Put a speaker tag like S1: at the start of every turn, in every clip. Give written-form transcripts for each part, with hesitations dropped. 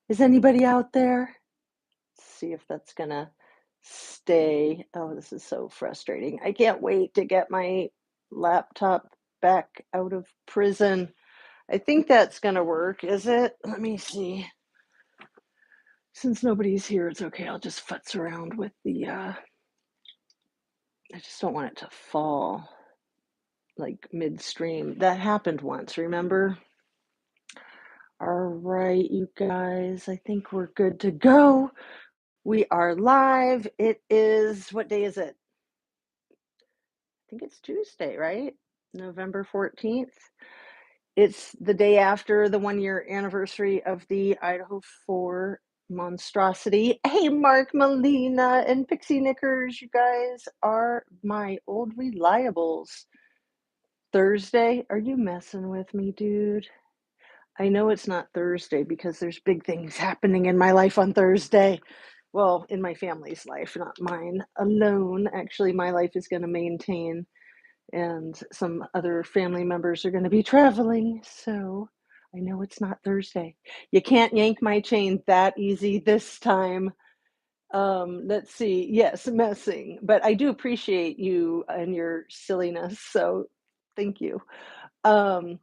S1: Is anybody out there? Let's see if that's gonna stay. Oh, this is so frustrating. I can't wait to get my laptop back out of prison. I think that's gonna work, is it? Let me see. Since nobody's here, it's okay. I'll just futz around with the, I just don't want it to fall like midstream. That happened once, remember? All right, you guys, I think we're good to go. We are live. It is, what day is it? I think it's Tuesday, right? November 14th. It's the day after the 1 year anniversary of the Idaho 4 monstrosity. Hey, Mark Molina and Pixie Knickers, you guys are my old reliables. Thursday? Are you messing with me, dude? I know it's not Thursday because there's big things happening in my life on Thursday. Well, in my family's life, not mine alone. Actually, my life is going to maintain, and some other family members are going to be traveling. So I know it's not Thursday. You can't yank my chain that easy this time. Let's see. Yes, messing. But I do appreciate you and your silliness. So thank you. Um,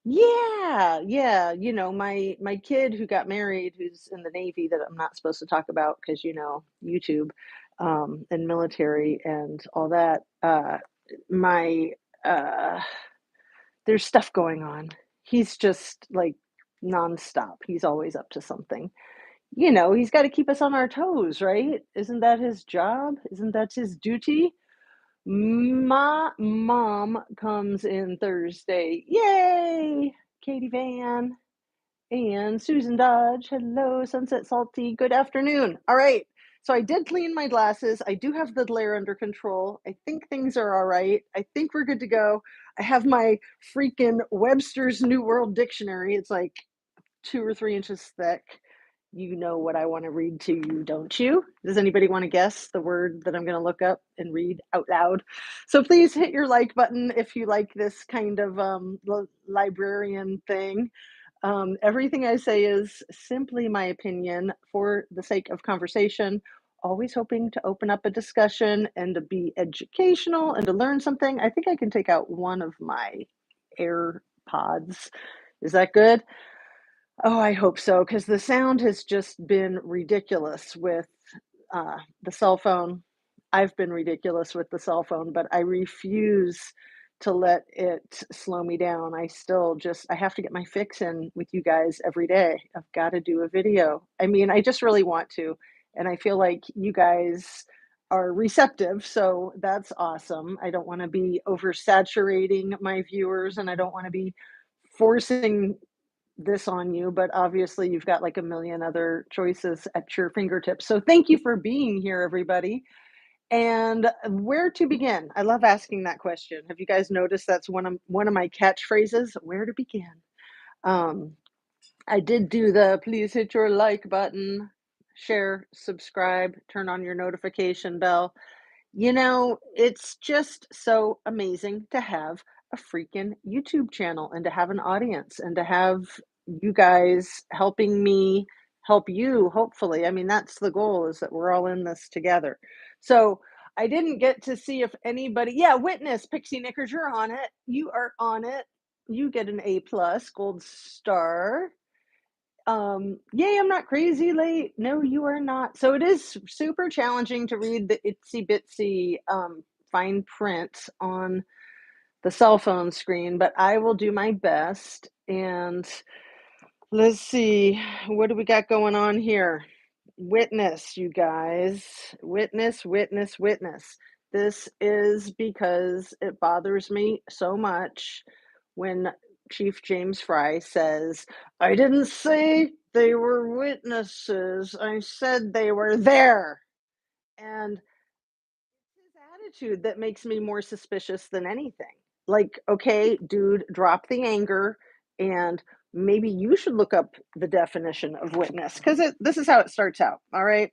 S1: yeah, yeah, my kid who got married, who's in the Navy, that I'm not supposed to talk about because, YouTube, and military and all that. My uh there's stuff going on. He's just like nonstop. He's always up to something. He's got to keep us on our toes, right? Isn't that his job? Isn't that his duty? My mom comes in Thursday. Yay! Katie Van and Susan Dodge. Hello, Sunset Salty. Good afternoon. All right. So I did clean my glasses. I do have the glare under control. I think things are all right. I think we're good to go. I have my freaking Webster's New World Dictionary. It's like 2 or 3 inches thick. You know what I want to read to you, don't you? Does anybody want to guess the word that I'm going to look up and read out loud? So please hit your like button if you like this kind of librarian thing. Everything I say is simply my opinion for the sake of conversation, always hoping to open up a discussion and to be educational and to learn something. I think I can take out one of my AirPods. Is that good? Oh, I hope so, because the sound has just been ridiculous with the cell phone. I've been ridiculous with the cell phone, but I refuse to let it slow me down. I have to get my fix in with you guys every day. I've got to do a video. I mean, I just really want to. And I feel like you guys are receptive. So that's awesome. I don't want to be oversaturating my viewers, and I don't want to be forcing this on you, but obviously you've got like a million other choices at your fingertips. So thank you for being here, everybody. And where to begin? I love asking that question. Have you guys noticed that's one of my catchphrases? Where to begin? Um, I did do the please hit your like button, share, subscribe, turn on your notification bell. It's just so amazing to have a freaking YouTube channel and to have an audience and to have you guys helping me help you, hopefully. I mean, that's the goal, is that we're all in this together. So I didn't get to see if anybody, yeah, witness, Pixie Knickers, you're on it. You are on it. You get an A+ gold star. Yay, I'm not crazy late. No, you are not. So it is super challenging to read the itsy bitsy fine print on the cell phone screen, but I will do my best. And let's see, what do we got going on here? Witness, you guys. Witness, witness, witness. This is because it bothers me so much when Chief James Fry says, I didn't say they were witnesses. I said they were there. And it's his attitude that makes me more suspicious than anything. Like, okay, dude, drop the anger, and maybe you should look up the definition of witness, because this is how it starts out. All right.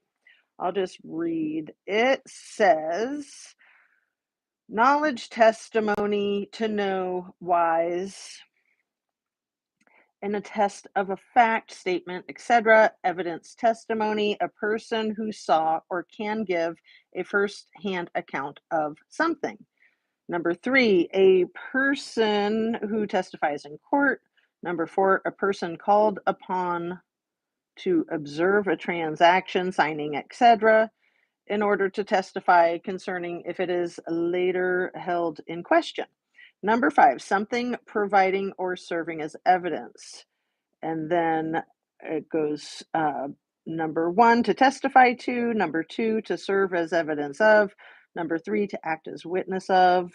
S1: I'll just read. It says, knowledge, testimony, to know, wise, an attest of a fact, statement, etc., evidence, testimony, a person who saw or can give a first-hand account of something. Number 3, a person who testifies in court. Number 4, a person called upon to observe a transaction, signing, etc., in order to testify concerning if it is later held in question. Number 5, something providing or serving as evidence. And then it goes number 1, to testify to. Number 2, to serve as evidence of. Number 3, to act as witness of.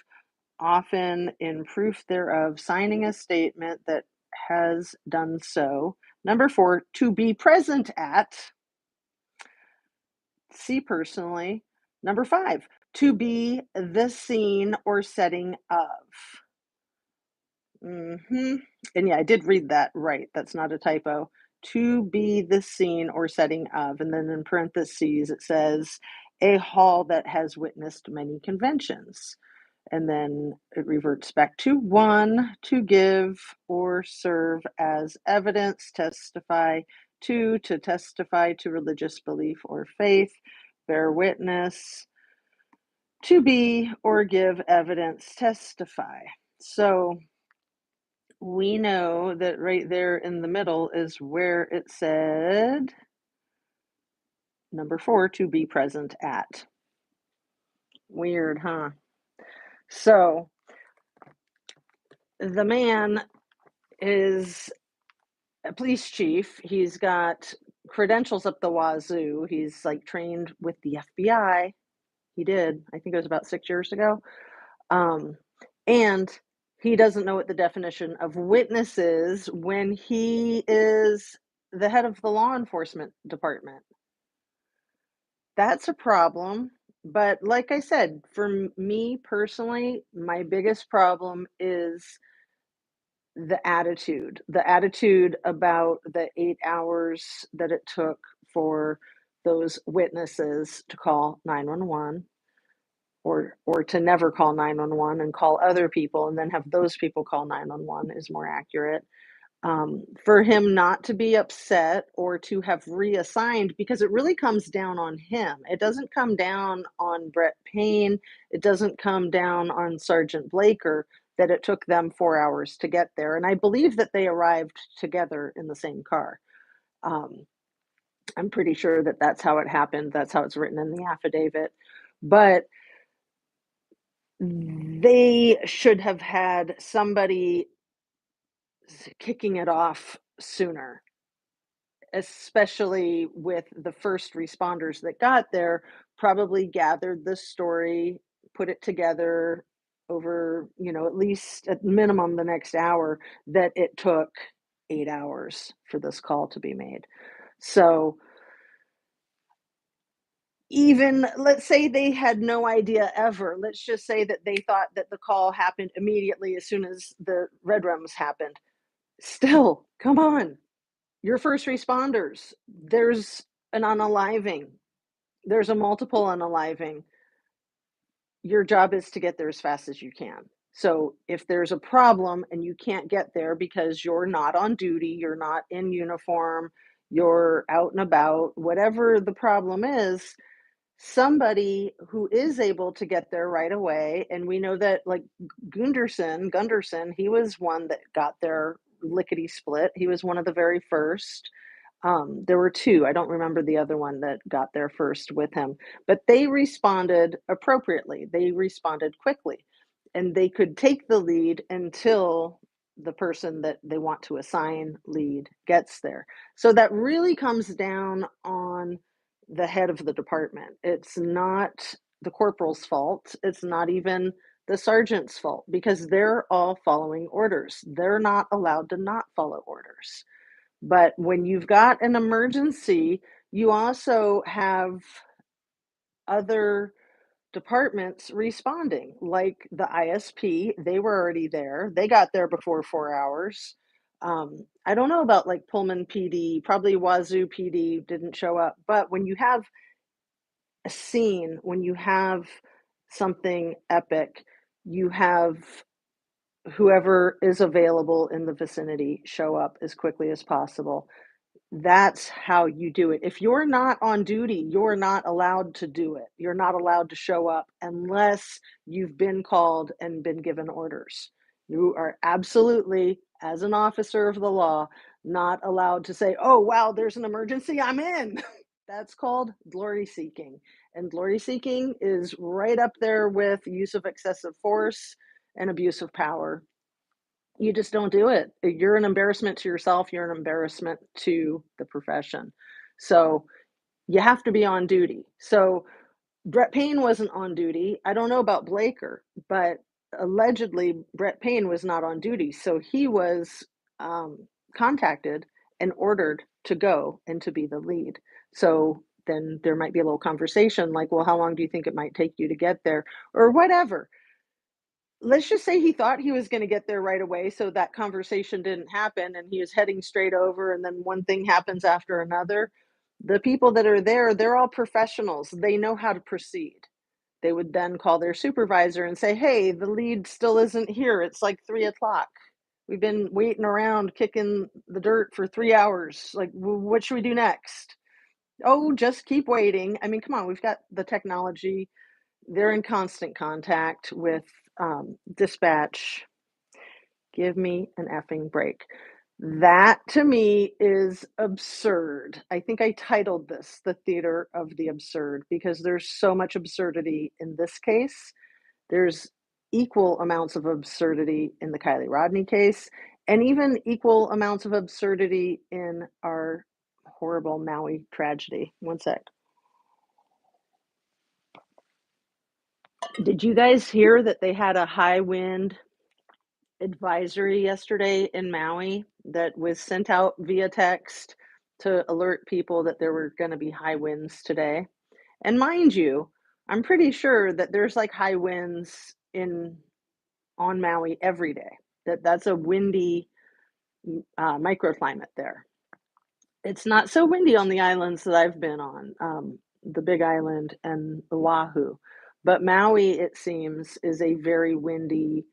S1: Often in proof thereof, signing a statement that has done so. Number 4, to be present at. See personally. Number 5, to be the scene or setting of. And yeah, I did read that right. That's not a typo. To be the scene or setting of. And then in parentheses, it says a hall that has witnessed many conventions. And then it reverts back to 1, to give or serve as evidence, testify. 2, to testify to religious belief or faith, bear witness. To be or give evidence, testify. So we know that right there in the middle is where it said number 4, to be present at. Weird, huh? So the man is a police chief. He's got credentials up the wazoo. He's like trained with the FBI. He did. I think it was about 6 years ago. And he doesn't know what the definition of witness is when he is the head of the law enforcement department. That's a problem. But like I said, for me personally, my biggest problem is the attitude about the 8 hours that it took for those witnesses to call 911, or to never call 911 and call other people and then have those people call 911 is more accurate. For him not to be upset or to have reassigned, because it really comes down on him. It doesn't come down on Brett Payne. It doesn't come down on Sergeant Blaker that it took them 4 hours to get there. And I believe that they arrived together in the same car. I'm pretty sure that that's how it happened. That's how it's written in the affidavit. But they should have had somebody kicking it off sooner, especially with the first responders that got there, probably gathered the story, put it together over, at least at minimum the next hour, that it took 8 hours for this call to be made. So even let's say they had no idea ever. Let's just say that they thought that the call happened immediately as soon as the red rooms happened. Still, come on. You're first responders. There's an unaliving. There's a multiple unaliving. Your job is to get there as fast as you can. So if there's a problem and you can't get there because you're not on duty, you're not in uniform, you're out and about, whatever the problem is, somebody who is able to get there right away. And we know that, like Gunderson, he was one that got there lickety split. He was one of the very first. There were 2. I don't remember the other one that got there first with him, but they responded appropriately. They responded quickly, and they could take the lead until the person that they want to assign lead gets there. So that really comes down on the head of the department. It's not the corporal's fault. It's not even the sergeant's fault, because they're all following orders. They're not allowed to not follow orders. But when you've got an emergency, you also have other departments responding, like the ISP. They were already there. They got there before 4 hours. I don't know about like Pullman PD, probably Wazoo PD didn't show up. But when you have a scene, when you have something epic, you have whoever is available in the vicinity show up as quickly as possible. That's how you do it. If you're not on duty, you're not allowed to do it. You're not allowed to show up unless you've been called and been given orders. You are absolutely, as an officer of the law, not allowed to say, "Oh, wow, there's an emergency, I'm in." That's called glory seeking. And glory seeking is right up there with use of excessive force and abuse of power. You just don't do it. You're an embarrassment to yourself, you're an embarrassment to the profession. So, you have to be on duty. So, Brett Payne wasn't on duty. I don't know about Blaker, but allegedly Brett Payne was not on duty. So he was contacted and ordered to go and to be the lead. So then there might be a little conversation like, well, how long do you think it might take you to get there? Or whatever. Let's just say he thought he was going to get there right away. So that conversation didn't happen and he was heading straight over. And then one thing happens after another. The people that are there, they're all professionals. They know how to proceed. They would then call their supervisor and say, "Hey, the lead still isn't here. It's like 3 o'clock. We've been waiting around kicking the dirt for 3 hours. Like, what should we do next?" "Oh, just keep waiting." I mean, come on, we've got the technology. They're in constant contact with dispatch. Give me an effing break. That to me is absurd. I think I titled this The Theater of the Absurd because there's so much absurdity in this case. There's equal amounts of absurdity in the Kylie Rodney case, and even equal amounts of absurdity in our horrible Maui tragedy. One sec. Did you guys hear that they had a high wind advisory yesterday in Maui that was sent out via text to alert people that there were going to be high winds today? And mind you, I'm pretty sure that there's like high winds in on Maui every day. That's a windy microclimate there. It's not so windy on the islands that I've been on, the Big Island and Oahu, but Maui, it seems, is a very windy,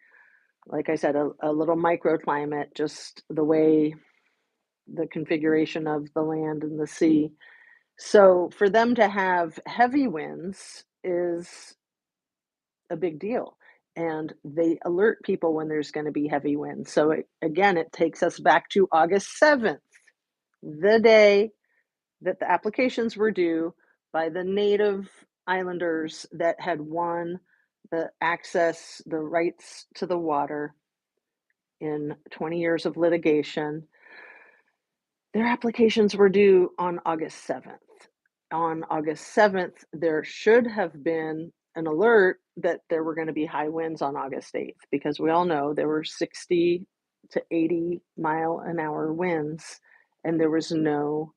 S1: like I said, a little microclimate, just the way the configuration of the land and the sea. So for them to have heavy winds is a big deal. And they alert people when there's going to be heavy winds. So again, it takes us back to August 7th, the day that the applications were due by the native islanders that had won the access, the rights to the water in 20 years of litigation. Their applications were due on August 7th. On August 7th, there should have been an alert that there were going to be high winds on August 8th because we all know there were 60 to 80 mile an hour winds and there was no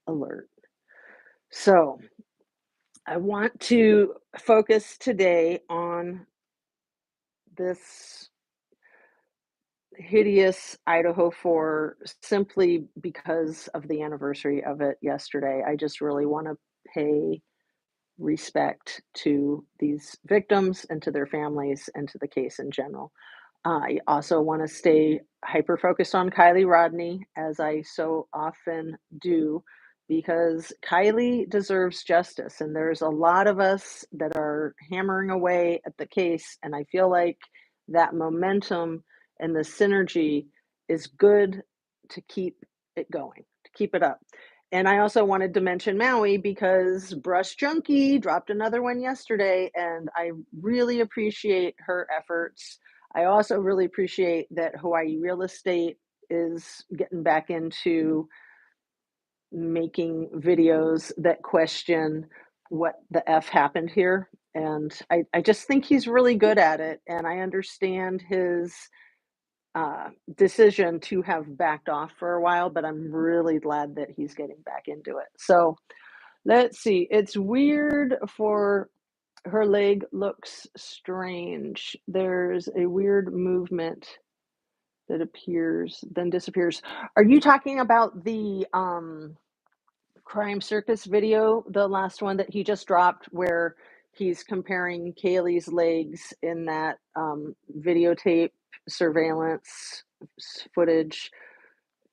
S1: alert. So I want to focus today on this hideous Idaho 4 simply because of the anniversary of it yesterday. I just really want to pay respect to these victims and to their families and to the case in general. I also want to stay hyper focused on Kylie Rodney, as I so often do, because Kylie deserves justice. And there's a lot of us that are hammering away at the case. And I feel like that momentum and the synergy is good to keep it going, to keep it up. And I also wanted to mention Maui because Brush Junkie dropped another one yesterday, and I really appreciate her efforts. I also really appreciate that Hawaii Real Estate is getting back into making videos that question what the F happened here. And I just think he's really good at it. And I understand his decision to have backed off for a while, but I'm really glad that he's getting back into it. So let's see. It's weird for her leg looks strange. There's a weird movement that appears, then disappears. Are you talking about the Crime Circus video, the last one that he just dropped, where he's comparing Kaylee's legs in that videotape surveillance footage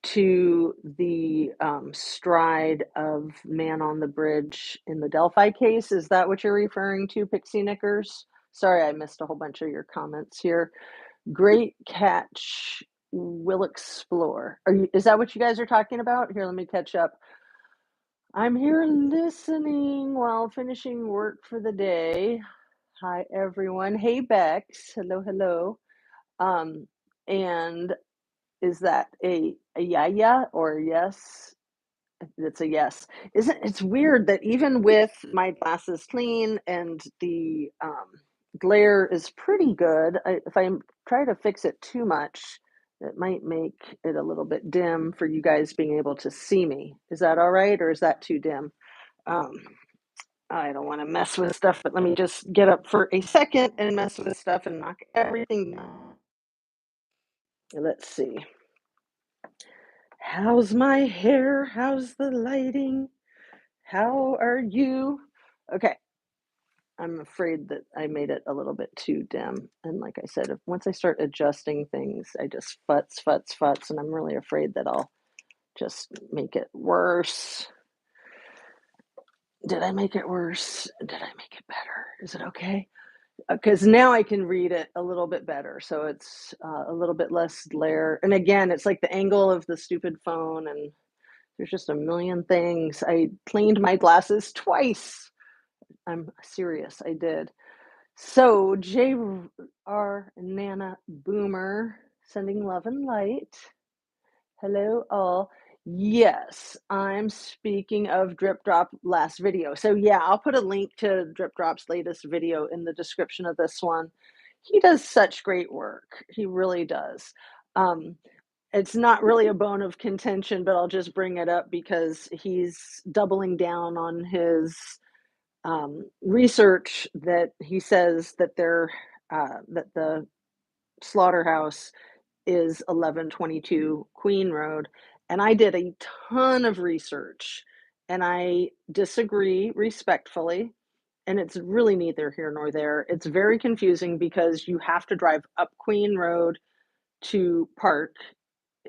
S1: to the stride of man on the bridge in the Delphi case. Is that what you're referring to, Pixie Knickers? Sorry, I missed a whole bunch of your comments here. Great catch. Will explore. Is that what you guys are talking about? Here, let me catch up. I'm here listening while finishing work for the day. Hi, everyone. Hey, Bex. Hello, hello. Um, and is that a yeah or a yes? It's a yes. Isn't it's weird that even with my glasses clean and the glare is pretty good, if I try to fix it too much, it might make it a little bit dim for you guys being able to see me. Is that all right, or is that too dim? Um, I don't want to mess with stuff, but let me just get up for a second and mess with stuff and knock everything down. Let's see. How's my hair? How's the lighting? How are you? Okay, I'm afraid that I made it a little bit too dim. And like I said, once I start adjusting things, I just futz, and I'm really afraid that I'll just make it worse. Did I make it worse? Did I make it better? Is it okay? Because now I can read it a little bit better. So it's a little bit less glare. And again, it's like the angle of the stupid phone, and there's just a million things. I cleaned my glasses twice. I'm serious, I did. So, J.R. Nana Boomer, sending love and light. Hello, all. Yes, I'm speaking of Drip Drop last video. So, yeah, I'll put a link to Drip Drop's latest video in the description of this one. He does such great work. He really does. Um, it's not really a bone of contention, but I'll just bring it up because he's doubling down on his research that he says that that the slaughterhouse is 1122 Queen Road, and I did a ton of research, and I disagree respectfully. And it's really neither here nor there. It's very confusing because you have to drive up Queen Road to park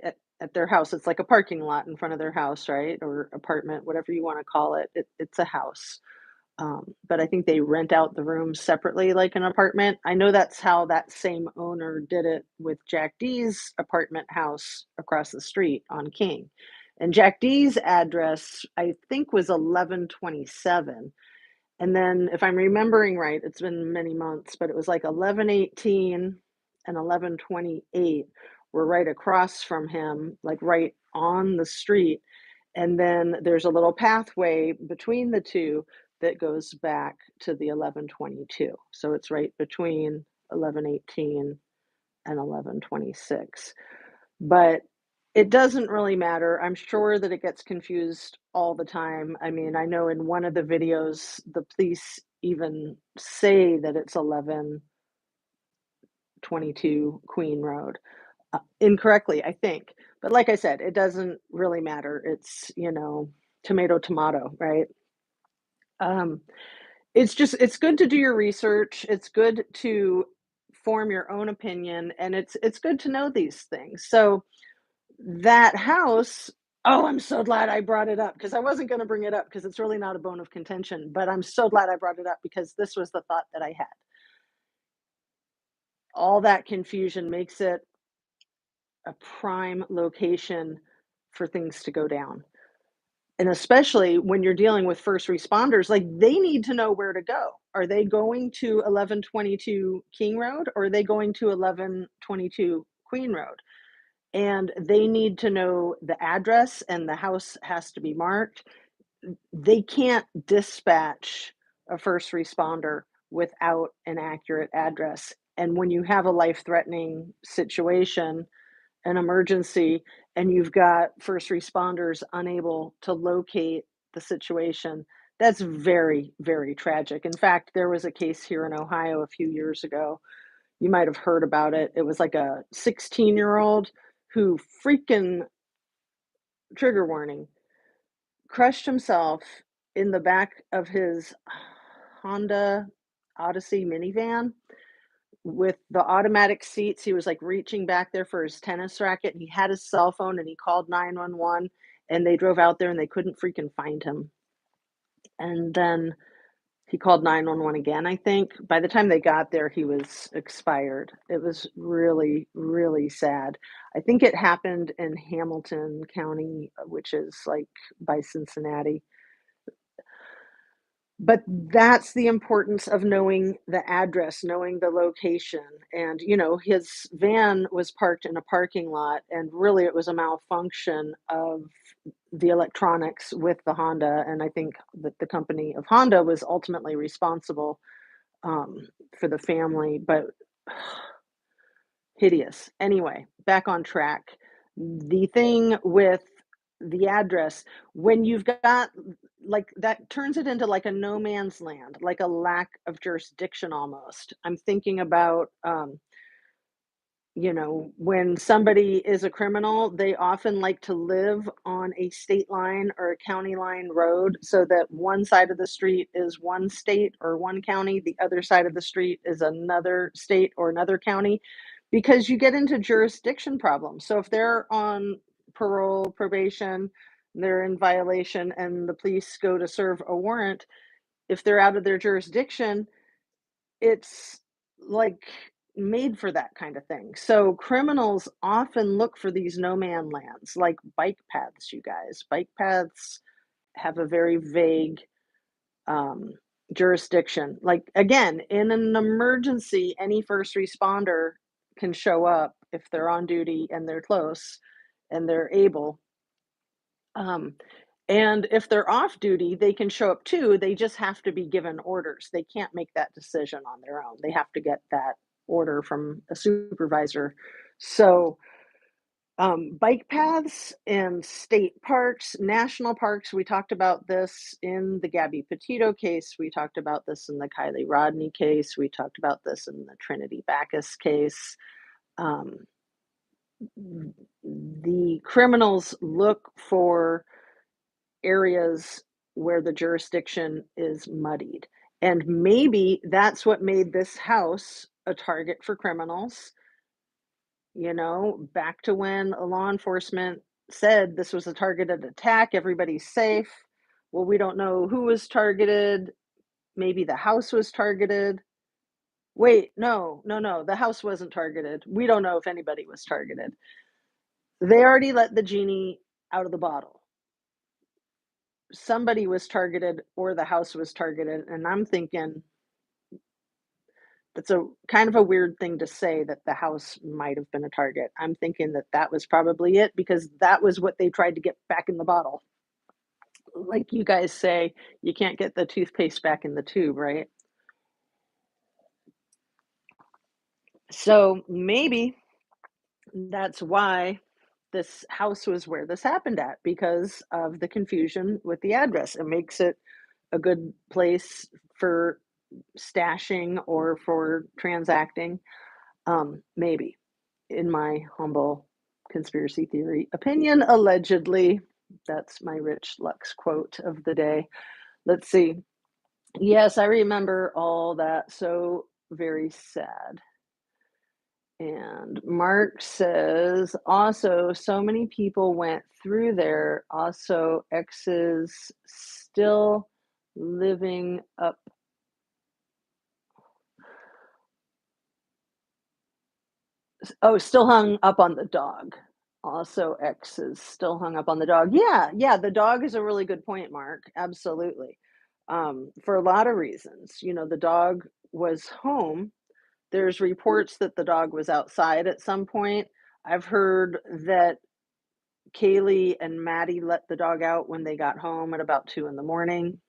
S1: at their house. It's like a parking lot in front of their house, right? Or apartment, whatever you want to call it. It's a house. But I think they rent out the rooms separately like an apartment. I know that's how that same owner did it with Jack D's apartment house across the street on King. And Jack D's address, I think, was 1127. And then, if I'm remembering right, it's been many months, but it was like 1118 and 1128 were right across from him, like right on the street. And then there's a little pathway between the two that goes back to the 1122. So it's right between 1118 and 1126. But it doesn't really matter. I'm sure that it gets confused all the time. I mean, I know in one of the videos, the police even say that it's 1122 Queen Road incorrectly, I think. But like I said, it doesn't really matter. It's, tomato, tomato, right? Um, it's good to do your research. It's good to form your own opinion, and it's good to know these things. So that house, oh, I'm so glad I brought it up because I wasn't going to bring it up because it's really not a bone of contention, but I'm so glad I brought it up because this was the thought that I had. All that confusion makes it a prime location for things to go down. And especially when you're dealing with first responders, like they need to know where to go. Are they going to 1122 King Road or are they going to 1122 Queen Road? And they need to know the address and the house has to be marked. They can't dispatch a first responder without an accurate address. And when you have a life threatening situation, an emergency, and you've got first responders unable to locate the situation, that's very, very tragic. In fact, there was a case here in Ohio a few years ago. You might have heard about it. It was like a 16-year-old who freaking, trigger warning, crushed himself in the back of his Honda Odyssey minivan with the automatic seats, he was, like, reaching back there for his tennis racket, and he had his cell phone, and he called 911, and they drove out there, and they couldn't freaking find him, and then he called 911 again, I think. By the time they got there, he was expired. It was really, really sad. I think it happened in Hamilton County, which is, like, by Cincinnati. But that's the importance of knowing the address, knowing the location, and, his van was parked in a parking lot, and really it was a malfunction of the electronics with the Honda, and I think that the company of Honda was ultimately responsible, for the family, but hideous. Anyway, back on track. The thing with the address, when you've got like that turns it into like a no man's land, like a lack of jurisdiction almost. I'm thinking about when somebody is a criminal, they often like to live on a state line or a county line road so that one side of the street is one state or one county, the other side of the street is another state or another county, because you get into jurisdiction problems. So if they're on parole, probation, they're in violation, and the police go to serve a warrant, if they're out of their jurisdiction, it's, like, made for that kind of thing. So, criminals often look for these no man lands, like bike paths, you guys. Bike paths have a very vague, um, jurisdiction. Like, again, in an emergency, any first responder can show up if they're on duty and they're close and they're able. Um, and if they're off duty, they can show up too. They just have to be given orders. They can't make that decision on their own. They have to get that order from a supervisor. So, bike paths and state parks, national parks, we talked about this in the Gabby Petito case. We talked about this in the Kylie Rodney case. We talked about this in the Trinity Backus case. Um, the criminals look for areas where the jurisdiction is muddied. And maybe that's what made this house a target for criminals, back to when law enforcement said this was a targeted attack, everybody's safe. Well, we don't know who was targeted. Maybe the house was targeted. Wait, no, no, no, the house wasn't targeted. We don't know if anybody was targeted. They already let the genie out of the bottle. Somebody was targeted or the house was targeted, and I'm thinking that's a kind of a weird thing to say that the house might have been a target. I'm thinking that that was probably it because that was what they tried to get back in the bottle. Like you guys say, you can't get the toothpaste back in the tube, right? So maybe that's why this house was where this happened at, because of the confusion with the address. It makes it a good place for stashing or for transacting. Maybe, in my humble conspiracy theory opinion, allegedly. That's my Rich Lux quote of the day. Let's see. Yes, I remember all that. So very sad. And Mark says, also, so many people went through there. Also, exes still living up. Oh, still hung up on the dog. Also, X is still hung up on the dog. Yeah, yeah, the dog is a really good point, Mark. Absolutely. For a lot of reasons. The dog was home. There's reports that the dog was outside at some point. I've heard that Kaylee and Maddie let the dog out when they got home at about 2 in the morning.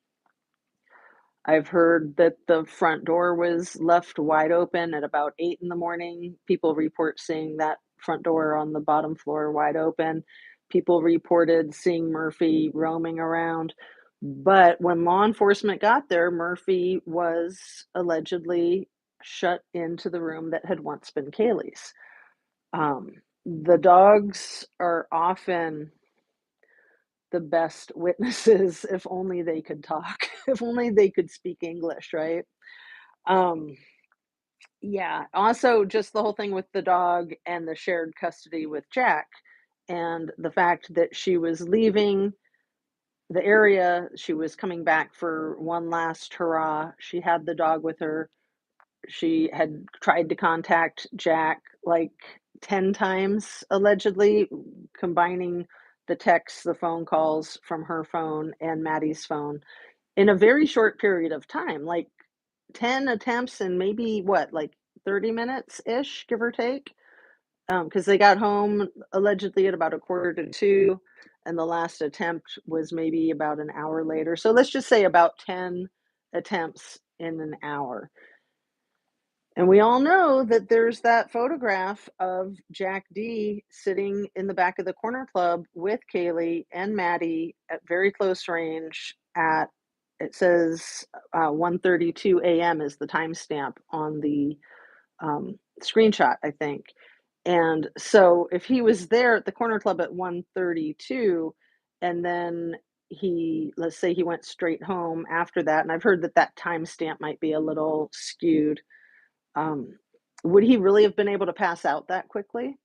S1: I've heard that the front door was left wide open at about 8 in the morning. People report seeing that front door on the bottom floor wide open. People reported seeing Murphy roaming around. But when law enforcement got there, Murphy was allegedly shut into the room that had once been Kaylee's. The dogs are often the best witnesses if only they could talk, if only they could speak English, right? Um, Yeah. Also, just the whole thing with the dog and the shared custody with Jack, and the fact that she was leaving the area, she was coming back for one last hurrah. She had the dog with her. She had tried to contact Jack like 10 times, allegedly, combining the texts, the phone calls from her phone and Maddie's phone in a very short period of time, like 10 attempts and maybe what, like 30 minutes ish, give or take. Because they got home allegedly at about a quarter to two, and the last attempt was maybe about an hour later. So let's just say about 10 attempts in an hour. And we all know that there's that photograph of Jack D sitting in the back of the corner club with Kaylee and Maddie at very close range at, it says 1:32 a.m. is the timestamp on the screenshot, I think. And so if he was there at the corner club at 1:32 and then let's say he went straight home after that, and I've heard that that timestamp might be a little skewed, um, would he really have been able to pass out that quickly?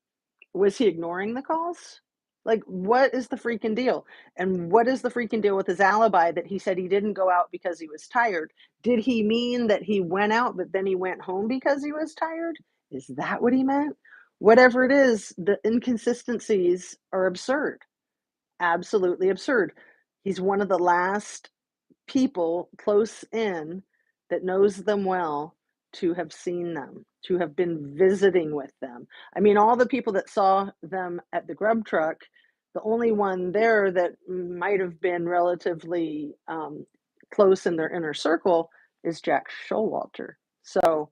S1: Was he ignoring the calls? Like, what is the freaking deal? And what is the freaking deal with his alibi that he said he didn't go out because he was tired? Did he mean that he went out, but then he went home because he was tired? Is that what he meant? Whatever it is, the inconsistencies are absurd. Absolutely absurd. He's one of the last people close in that knows them well to have seen them, to have been visiting with them. I mean, all the people that saw them at the grub truck, the only one there that might have been relatively close in their inner circle is Jack Showalter. So,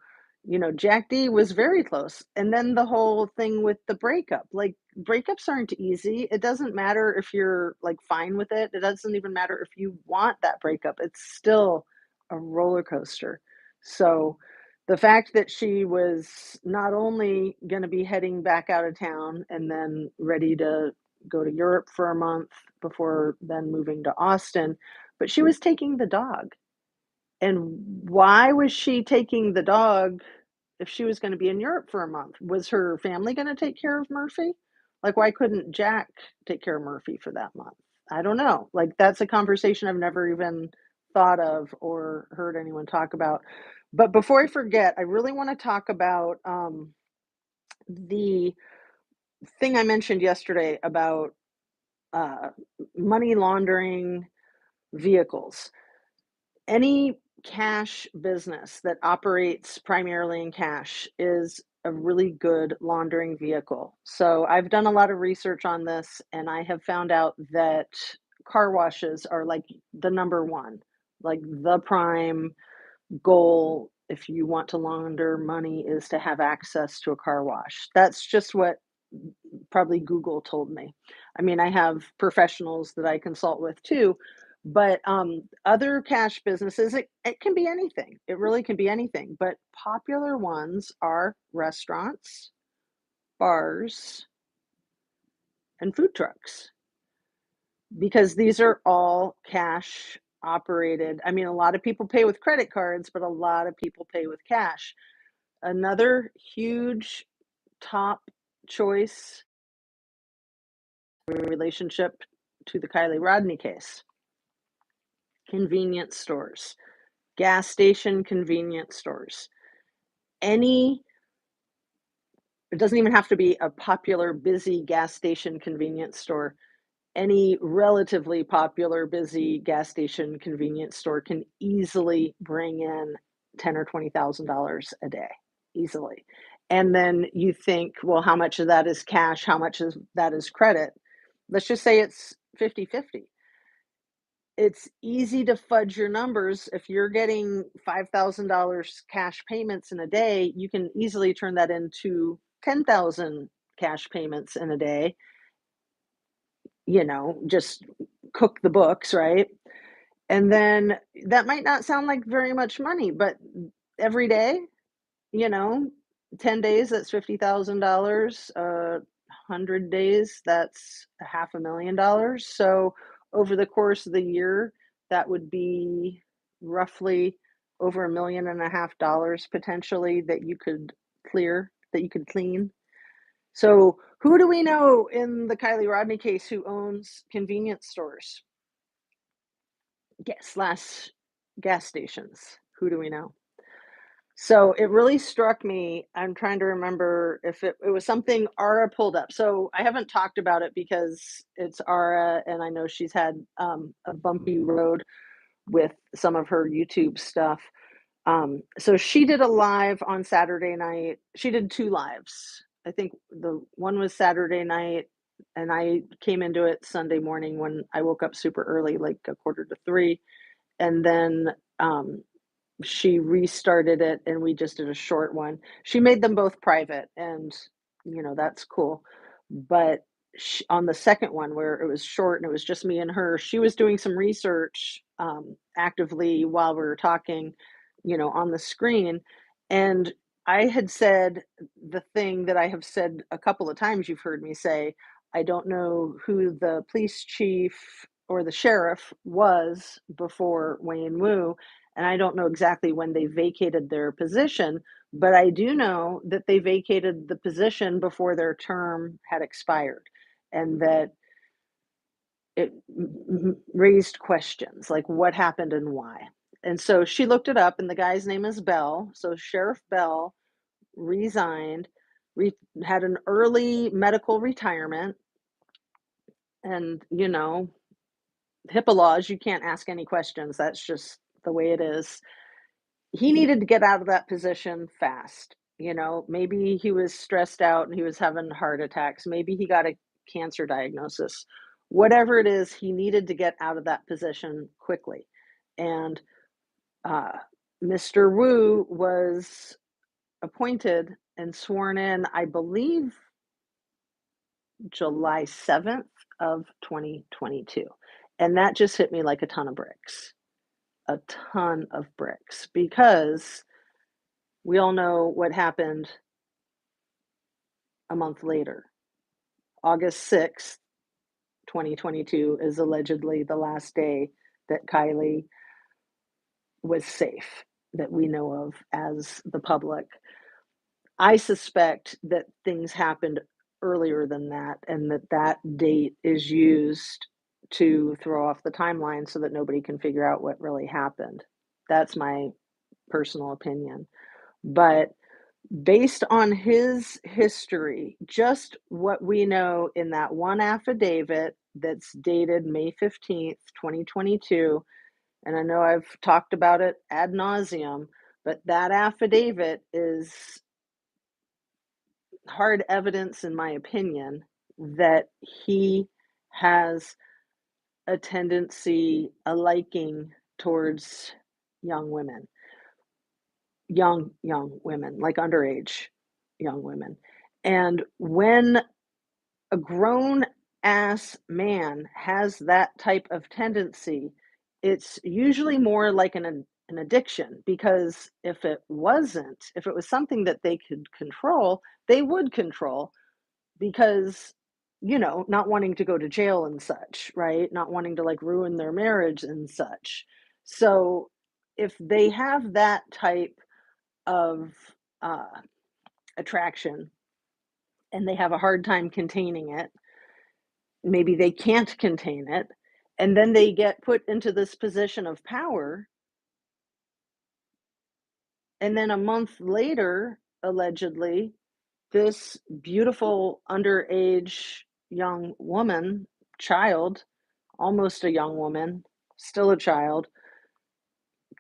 S1: Jack D was very close. And then the whole thing with the breakup, like breakups aren't easy. It doesn't matter if you're like fine with it. It doesn't even matter if you want that breakup. It's still a roller coaster. So the fact that she was not only going to be heading back out of town and then ready to go to Europe for a month before then moving to Austin, but she was taking the dog. And why was she taking the dog if she was gonna be in Europe for a month? Was her family gonna take care of Murphy? Like, why couldn't Jack take care of Murphy for that month? I don't know. Like, that's a conversation I've never even thought of or heard anyone talk about. But before I forget, I really wanna talk about, the thing I mentioned yesterday about, uh, money laundering vehicles. Any cash business that operates primarily in cash is a really good laundering vehicle. So I've done a lot of research on this and I have found out that car washes are like the number one, like the prime goal if you want to launder money is to have access to a car wash. That's just what probably Google told me. I mean, I have professionals that I consult with too, but other cash businesses, it can be anything. It really can be anything. But popular ones are restaurants, bars, and food trucks because these are all cash operated. I mean, a lot of people pay with credit cards, but a lot of people pay with cash. Another huge top choice relationship to the Kylie Rodney case. Convenience stores, gas station convenience stores. Any, it doesn't even have to be a popular, busy gas station convenience store. Any relatively popular, busy gas station convenience store can easily bring in $10 or $20,000 a day, easily. And then you think, well, how much of that is cash? How much of that is credit? Let's just say it's 50-50. It's easy to fudge your numbers. If you're getting $5,000 cash payments in a day, you can easily turn that into 10,000 cash payments in a day. Just cook the books, right? And then that might not sound like very much money, but every day, you know, 10 days, that's $50,000. 100 days, that's a $500,000. So over the course of the year, that would be roughly. over $1.5 million potentially that you could clear, that you could clean. So, who do we know in the Kylie Rodney case who owns convenience stores? Slash gas stations. Who do we know? So it really struck me. I'm trying to remember if it was something Ara pulled up. So I haven't talked about it because it's Ara, and I know she's had a bumpy road with some of her YouTube stuff. So she did a live on Saturday night. She did two lives. I think the one was Saturday night, and I came into it Sunday morning when I woke up super early, like a quarter to 3. And then she restarted it and we just did a short one. She made them both private, and that's cool. But on the second one, where it was short and it was just me and her, she was doing some research actively while we were talking, on the screen. And I had said the thing that I have said a couple of times, you've heard me say, I don't know who the police chief or the sheriff was before Wayne Wu, and I don't know exactly when they vacated their position, but I do know that they vacated the position before their term had expired, and that it raised questions like what happened and why. And so she looked it up, and the guy's name is Bell. So Sheriff Bell resigned, had an early medical retirement, and HIPAA laws, you can't ask any questions. That's just the way it is. He needed to get out of that position fast. Maybe he was stressed out and he was having heart attacks. Maybe he got a cancer diagnosis. Whatever it is, he needed to get out of that position quickly. And uh, Mr. Wu was appointed and sworn in, I believe, July 7th of 2022. And that just hit me like a ton of bricks. A ton of bricks, because we all know what happened a month later. August 6th, 2022 is allegedly the last day that Kylie was safe, that we know of as the public. I suspect that things happened earlier than that, and that date is used to throw off the timeline so that nobody can figure out what really happened. That's my personal opinion. But based on his history, just what we know in that one affidavit that's dated May 15th, 2022, and I know I've talked about it ad nauseum, but that affidavit is hard evidence, in my opinion, that he has a tendency, a liking towards young women, young women, like underage young women. And when a grown ass man has that type of tendency, it's usually more like an addiction, because if it was something that they could control, they would control, because not wanting to go to jail and such, right? Not wanting to like ruin their marriage and such. So if they have that type of uh, attraction and they have a hard time containing it, maybe they can't contain it, and then they get put into this position of power, and then a month later, allegedly, this beautiful underage young woman, child, almost a young woman, still a child,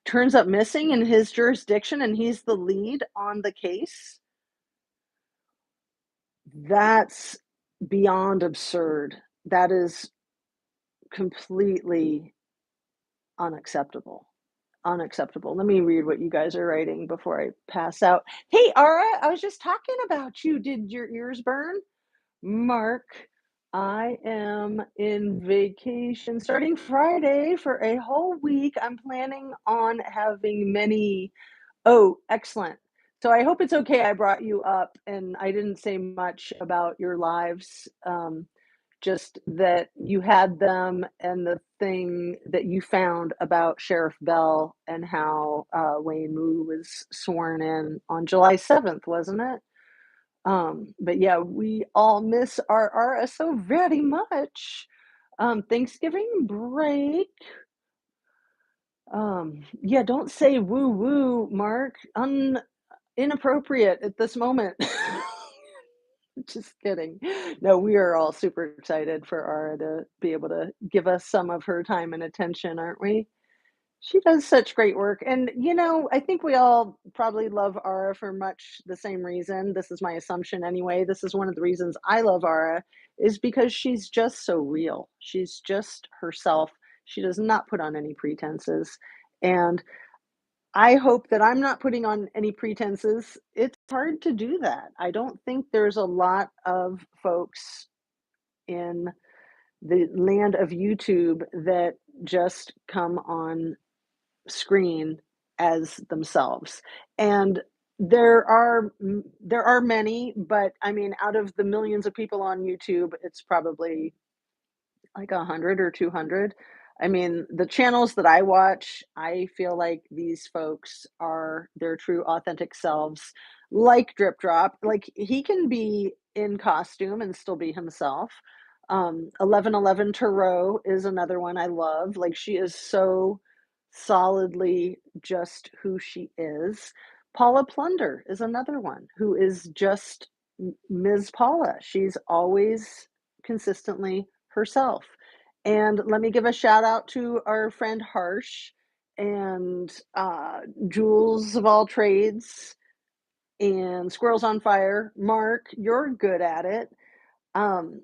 S1: turns up missing in his jurisdiction, and he's the lead on the case. That's beyond absurd. That is completely unacceptable. Unacceptable. Let me read what you guys are writing before I pass out. Hey, Ara, I was just talking about you. Did your ears burn? Mark, I am in vacation starting Friday for a whole week. I'm planning on having many. Oh, excellent. So I hope it's okay I brought you up and I didn't say much about your lives. just that you had them and the thing that you found about Sheriff Bell and how Wayne Wu was sworn in on July 7th, wasn't it? But yeah, we all miss our Ara so very much. Thanksgiving break. Yeah, don't say woo woo, Mark. Inappropriate at this moment. Just kidding. No, we are all super excited for Ara to be able to give us some of her time and attention, aren't we? She does such great work. And, I think we all probably love Ara for much the same reason. This is my assumption anyway. This is one of the reasons I love Ara, is because she's just so real. She's just herself. She does not put on any pretenses. And I hope that I'm not putting on any pretenses. It's hard to do that. I don't think there's a lot of folks in the land of YouTube that just come on screen as themselves. And there are many, but I mean, out of the millions of people on YouTube, it's probably like 100 or 200. I mean, the channels that I watch, I feel like these folks are their true authentic selves, like Drip Drop. Like he can be in costume and still be himself. 1111 Tarot is another one I love. Like she is so solidly just who she is. Paula Plunder is another one who is just Ms. Paula. She's always consistently herself. And let me give a shout out to our friend Harsh and Jules of all trades and Squirrels on Fire. Mark, you're good at it. Um,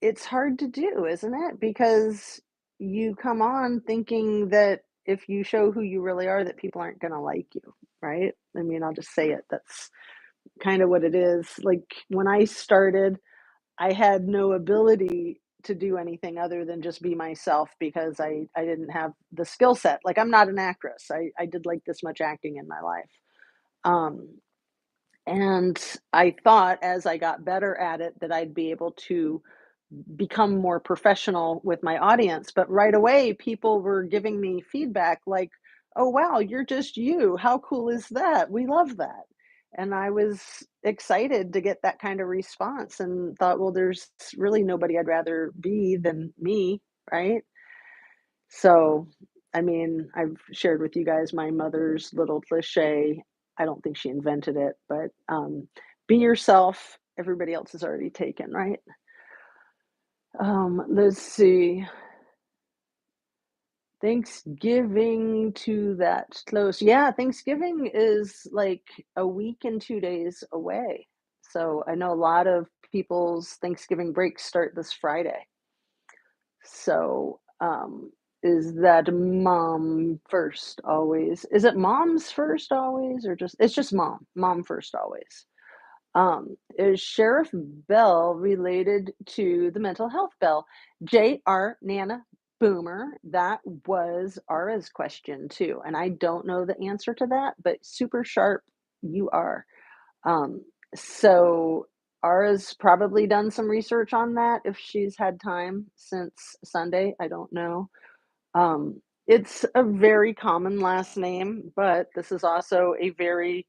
S1: it's hard to do, isn't it? Because you come on thinking that if you show who you really are, that people aren't going to like you, right? I mean, I'll just say it. That's kind of what it is. Like when I started, I had no ability to do anything other than just be myself because I didn't have the skill set. Like I'm not an actress. I did like this much acting in my life. Um, and I thought as I got better at it that I'd be able to become more professional with my audience. But right away, people were giving me feedback like, oh, wow, you're just you. How cool is that? We love that. And I was excited to get that kind of response and thought, well, there's really nobody I'd rather be than me, right? So, I mean, I've shared with you guys my mother's little cliche. I don't think she invented it, but be yourself. Everybody else is already taken, right? Let's see. Thanksgiving to that close. Yeah, Thanksgiving is like a week and 2 days away. So I know a lot of people's Thanksgiving breaks start this Friday. So, is that mom first always? Is it mom's first always or just it's just mom first always? Is Sheriff Bell related to the mental health bell? J.R. Nana Boomer, that was Ara's question too. And I don't know the answer to that, but super sharp you are. Um, so Ara's probably done some research on that if she's had time since Sunday. I don't know. It's a very common last name, but this is also a very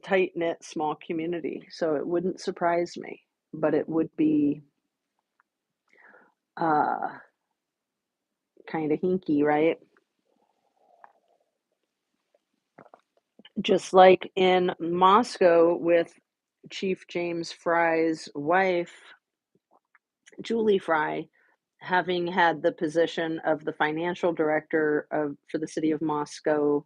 S1: tight knit small community. So it wouldn't surprise me, but it would be uh, kind of hinky, right? Just like in Moscow with Chief James Fry's wife, Julie Fry, having had the position of the financial director for the city of Moscow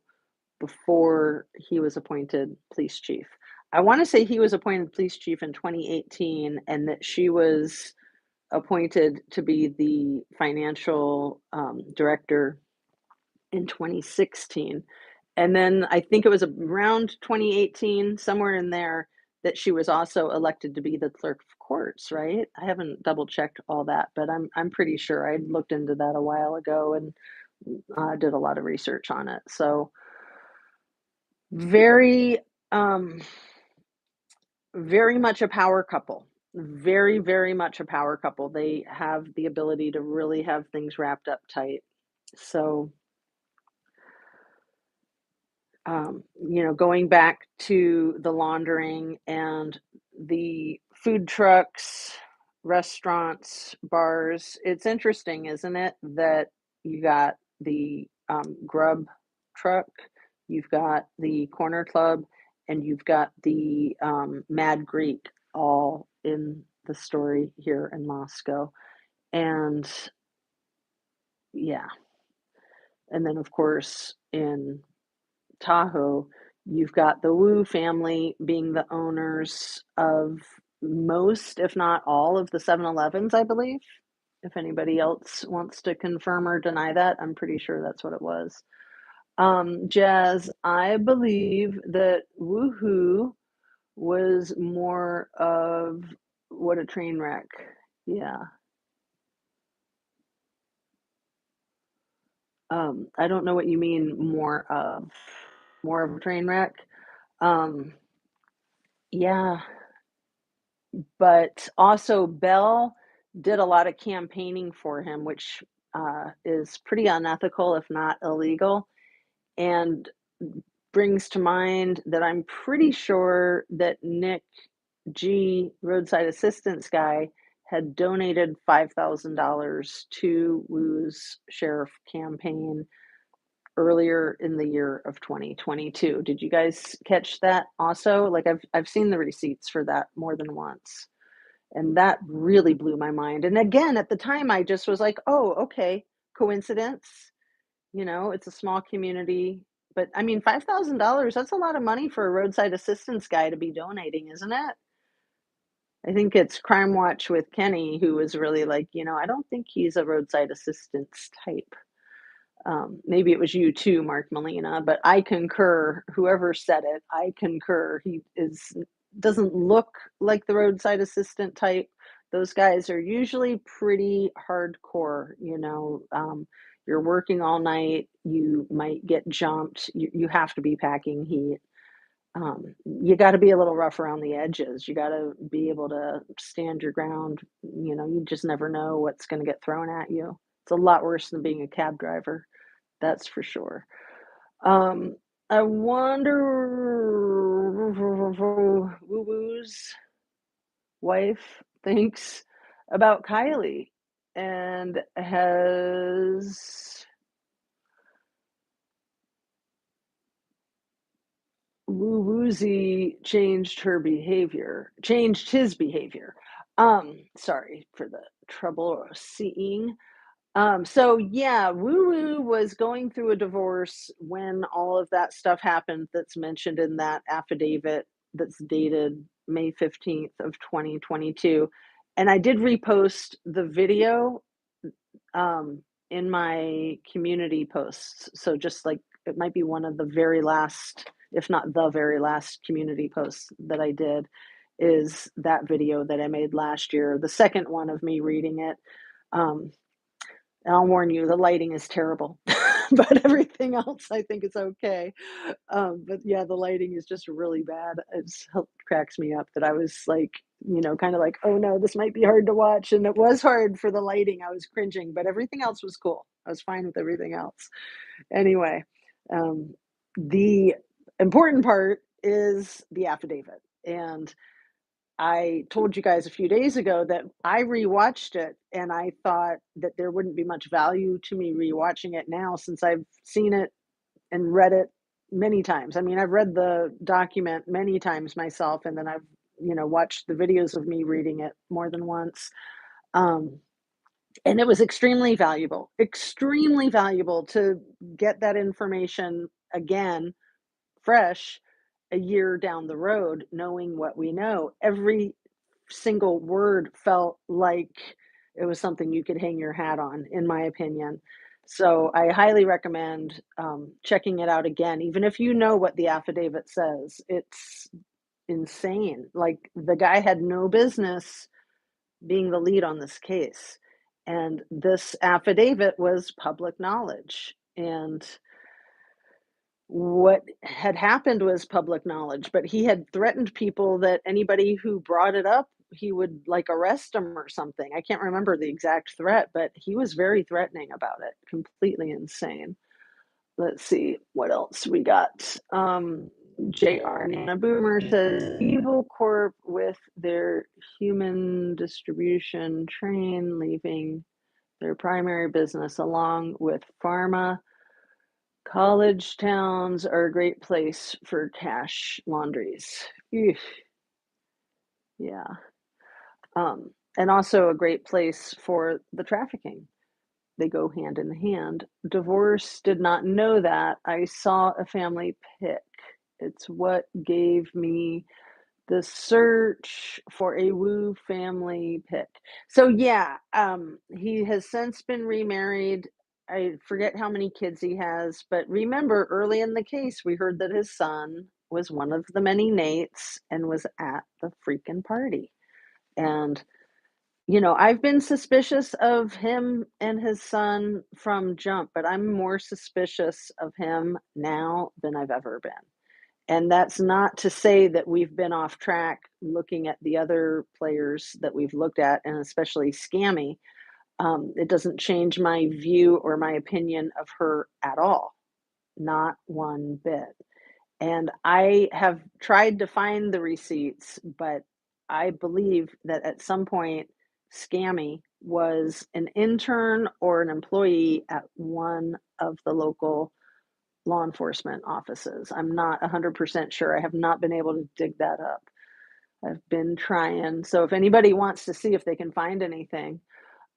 S1: before he was appointed police chief. I want to say he was appointed police chief in 2018 and that she was appointed to be the financial director in 2016. And then I think it was around 2018, somewhere in there, that she was also elected to be the clerk of courts, right? I haven't double checked all that, but I'm pretty sure I looked into that a while ago and did a lot of research on it. So very, very much a power couple. Very, very much a power couple. They have the ability to really have things wrapped up tight. So, going back to the laundering and the food trucks, restaurants, bars, it's interesting, isn't it, that you got the grub truck, you've got the corner club, and you've got the Mad Greek all in the story here in Moscow. And yeah, and then of course in Tahoe, you've got the Wu family being the owners of most, if not all, of the 7-Elevens, I believe. If anybody else wants to confirm or deny that, I'm pretty sure that's what it was. Jazz, I believe that Woohoo was more of what a train wreck. Yeah. I don't know what you mean more of a train wreck. Um, yeah, but also Bell did a lot of campaigning for him, which is pretty unethical, if not illegal, and brings to mind that I'm pretty sure that Nick G, roadside assistance guy, had donated $5,000 to Wu's sheriff campaign earlier in the year of 2022. Did you guys catch that also? Like I've seen the receipts for that more than once. And that really blew my mind. And again, at the time I just was like, "Oh, okay, coincidence." It's a small community, but I mean, $5,000, that's a lot of money for a roadside assistance guy to be donating, isn't it? I think it's Crime Watch with Kenny who was really like, I don't think he's a roadside assistance type. Maybe it was you too, Mark Molina, but I concur. Whoever said it, I concur. He doesn't look like the roadside assistant type. Those guys are usually pretty hardcore. You're working all night. You might get jumped. You have to be packing heat. You got to be a little rough around the edges. You got to be able to stand your ground. You just never know what's going to get thrown at you. It's a lot worse than being a cab driver. That's for sure. Um, I wonder Woo Woo's wife thinks about Kylie and has Woo Woozy changed his behavior. Sorry for the trouble seeing. So yeah, Woo Woo was going through a divorce when all of that stuff happened that's mentioned in that affidavit that's dated May 15th of 2022. And I did repost the video in my community posts. So just like it might be one of the very last, if not the very last community posts that I did is that video that I made last year, the second one of me reading it. Um, and I'll warn you, the lighting is terrible, but everything else I think is okay. But yeah, the lighting is just really bad. Cracks me up that I was like, kind of like, oh no, this might be hard to watch. And it was hard for the lighting. I was cringing, but everything else was cool. I was fine with everything else. Anyway, um, the important part is the affidavit. And I told you guys a few days ago that I rewatched it and I thought that there wouldn't be much value to me rewatching it now since I've seen it and read it many times. I mean, I've read the document many times myself and then I've, watched the videos of me reading it more than once. Um, and it was extremely valuable to get that information again fresh a year down the road, knowing what we know. Every single word felt like it was something you could hang your hat on, in my opinion. So I highly recommend checking it out again, even if you know what the affidavit says. It's insane. Like the guy had no business being the lead on this case. And this affidavit was public knowledge. And what had happened was public knowledge, but he had threatened people that anybody who brought it up he would like arrest him or something. I can't remember the exact threat, but he was very threatening about it. Completely insane. Let's see what else we got. JR Nana Boomer says Evil Corp with their human distribution train leaving their primary business along with pharma. College towns are a great place for cash laundries. Eesh. Yeah. And also a great place for the trafficking. They go hand in hand. Divorce did not know that. I saw a family pic. It's what gave me the search for a woo family pic. So yeah, he has since been remarried. I forget how many kids he has, but remember early in the case, we heard that his son was one of the many Nates and was at the freaking party. And I've been suspicious of him and his son from jump, but I'm more suspicious of him now than I've ever been. And that's not to say that we've been off track looking at the other players that we've looked at, and especially Scammy. It doesn't change my view or my opinion of her at all. Not one bit. And I have tried to find the receipts, but I believe that at some point, Scammy was an intern or an employee at one of the local law enforcement offices. I'm not 100% sure. I have not been able to dig that up. I've been trying. So if anybody wants to see if they can find anything,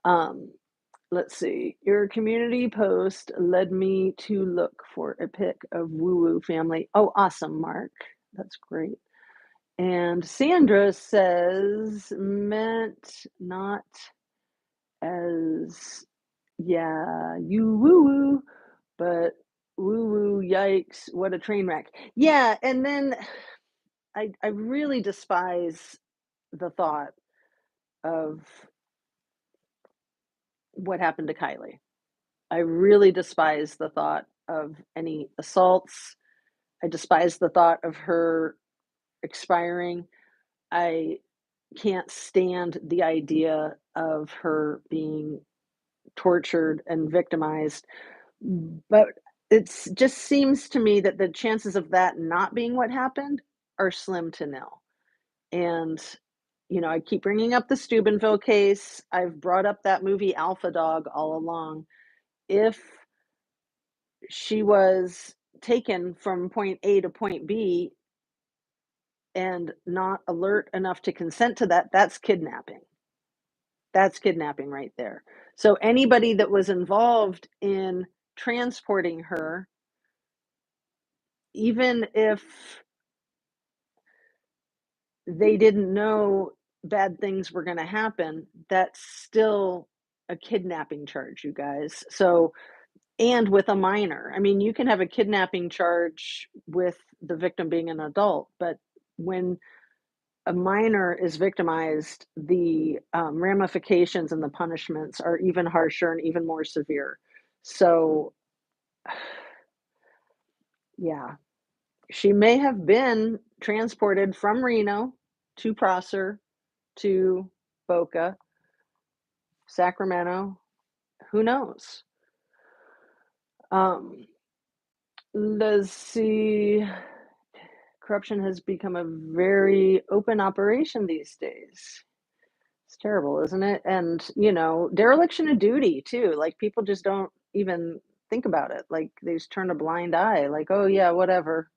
S1: um, let's see. Your community post led me to look for a pic of Woo Woo family. Oh, awesome, Mark. That's great. And Sandra says, meant not as, yeah, you woo woo, but woo woo, yikes, what a train wreck. Yeah, and then I really despise the thought of what happened to Kylie. I really despise the thought of any assaults. I despise the thought of her expiring. I can't stand the idea of her being tortured and victimized. But it just seems to me that the chances of that not being what happened are slim to nil. And, I keep bringing up the Steubenville case. I've brought up that movie Alpha Dog all along. If she was taken from point A to point B and not alert enough to consent to that, that's kidnapping. That's kidnapping right there. So anybody that was involved in transporting her, even if they didn't know bad things were going to happen, that's still a kidnapping charge, you guys. So, and with a minor. I mean, you can have a kidnapping charge with the victim being an adult, but when a minor is victimized, the ramifications and the punishments are even harsher and even more severe. So, yeah, she may have been transported from Reno to Prosser to Boca, Sacramento. Who knows? Um, let's see. Corruption has become a very open operation these days. It's terrible, isn't it? And, dereliction of duty too. Like people just don't even think about it. Like they just turn a blind eye, like, oh yeah, whatever.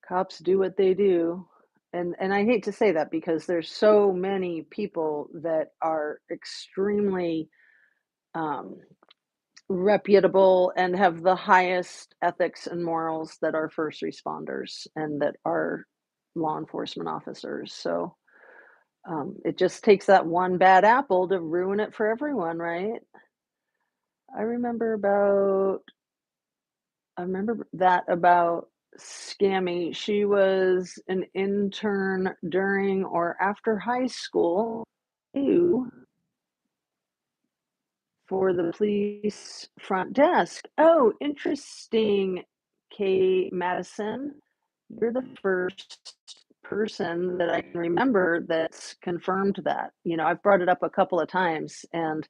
S1: Cops do what they do. And I hate to say that because there's so many people that are extremely um, reputable and have the highest ethics and morals that are first responders and that are law enforcement officers. So it just takes that one bad apple to ruin it for everyone, right? I remember about I remember that about Scammy. She was an intern during or after high school. Ew. For the police front desk. Oh, interesting, Kay Madison. You're the first person that I can remember that's confirmed that. I've brought it up a couple of times, and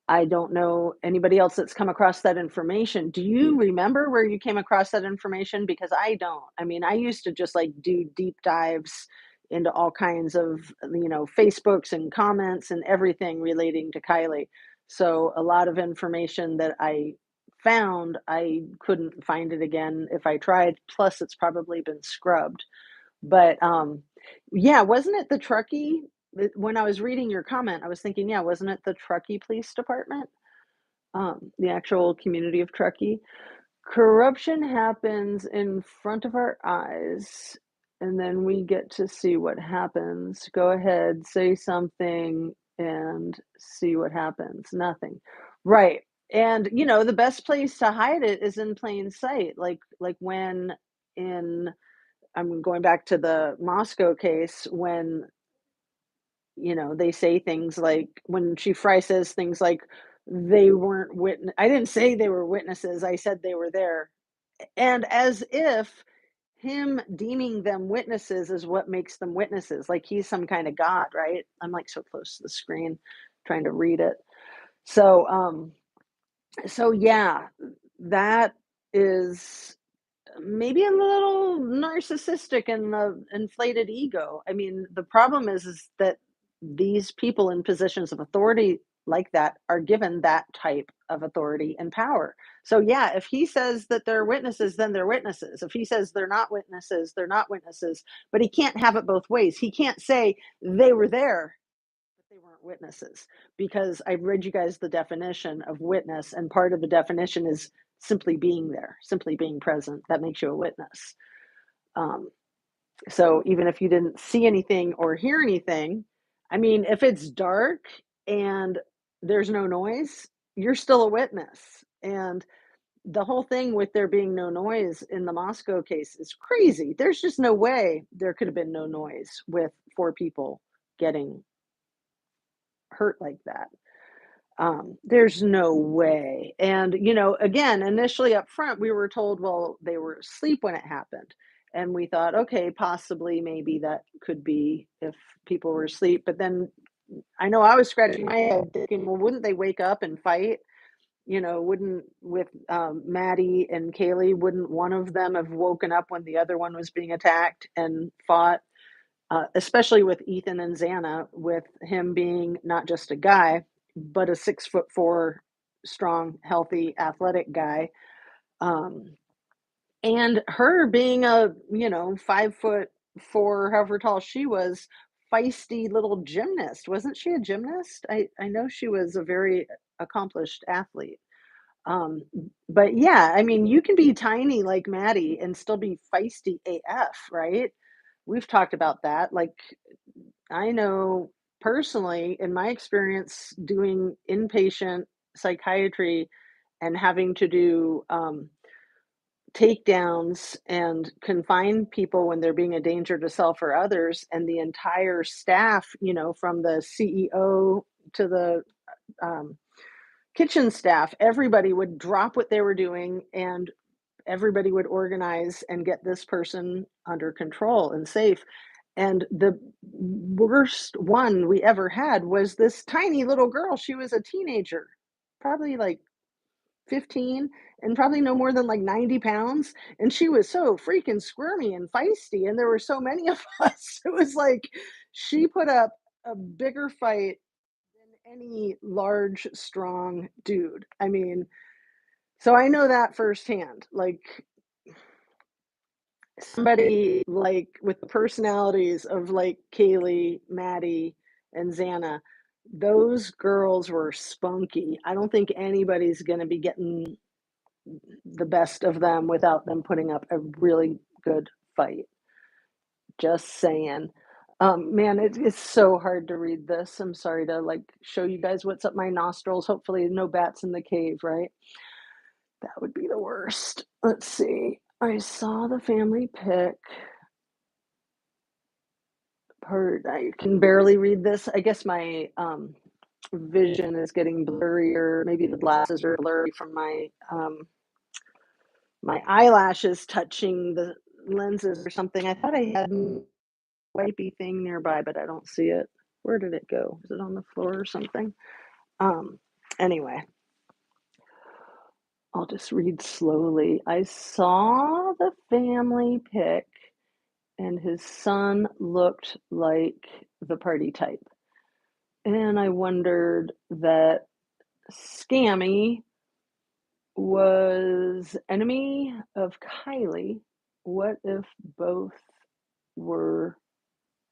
S1: I don't know anybody else that's come across that information. Do you remember where you came across that information? Because I don't. I mean, I used to just like do deep dives into all kinds of, Facebooks and comments and everything relating to Kylie. So a lot of information that I found, I couldn't find it again if I tried. Plus, it's probably been scrubbed. But yeah, wasn't it the Truckee? When I was reading your comment, I was thinking, yeah, wasn't it the Truckee Police Department? The actual community of Truckee. Corruption happens in front of our eyes, and then we get to see what happens. Go ahead, say something, and see what happens. Nothing. Right. And the best place to hide it is in plain sight. Like when in I'm going back to the Moscow case when, they say things like when Chief Fry says things like they weren't witness. I didn't say they were witnesses. I said they were there. And as if him deeming them witnesses is what makes them witnesses. Like he's some kind of god, right? I'm like so close to the screen trying to read it. So so yeah, that is maybe a little narcissistic and the inflated ego. I mean, the problem is that these people in positions of authority like that are given that type of authority and power. So yeah, if he says that they're witnesses, then they're witnesses. If he says they're not witnesses, they're not witnesses. But he can't have it both ways. He can't say they were there, but they weren't witnesses, because I read you guys the definition of witness, and part of the definition is simply being there, simply being present. That makes you a witness. Um, so even if you didn't see anything or hear anything, I mean, if it's dark and there's no noise, you're still a witness. And the whole thing with there being no noise in the Moscow case is crazy. There's just no way there could have been no noise with four people getting hurt like that. There's no way. And, again, initially up front, we were told, well, they were asleep when it happened. And we thought, okay, possibly, maybe that could be if people were asleep. But then I know I was scratching my head thinking, well, wouldn't they wake up and fight? Wouldn't with Maddie and Kaylee, wouldn't one of them have woken up when the other one was being attacked and fought? Especially with Ethan and Xana, with him being not just a guy, but a 6'4" strong, healthy, athletic guy. Um, and her being a, 5'4", however tall she was, feisty little gymnast. Wasn't she a gymnast? I know she was a very accomplished athlete. Um, but yeah, I mean, you can be tiny like Maddie and still be feisty AF, right? We've talked about that. Like, I know personally, in my experience doing inpatient psychiatry and having to do takedowns and confine people when they're being a danger to self or others, and the entire staff, from the CEO to the um, kitchen staff, everybody would drop what they were doing and everybody would organize and get this person under control and safe. And the worst one we ever had was this tiny little girl. She was a teenager, probably like 15, and probably no more than like 90 pounds. And she was so freaking squirmy and feisty. And there were so many of us. It was like she put up a bigger fight than any large, strong dude. I mean, so I know that firsthand. Like, somebody like with the personalities of like Kaylee, Maddie, and Xana, those girls were spunky. I don't think anybody's going to be getting the best of them without them putting up a really good fight. Just saying. Man, it's so hard to read this. I'm sorry to like show you guys what's up my nostrils. Hopefully, no bats in the cave, right? That would be the worst. Let's see. I saw the family pic. Part I can barely read this. I guess my vision is getting blurrier. Maybe the glasses are blurry from my eyelashes touching the lenses or something. I thought I had wipey thing nearby, but I don't see it. Where did it go? Is it on the floor or something? Um, anyway, I'll just read slowly. I saw the family pic, and his son looked like the party type. And I wondered that Scammy was enemy of Kylie. What if both were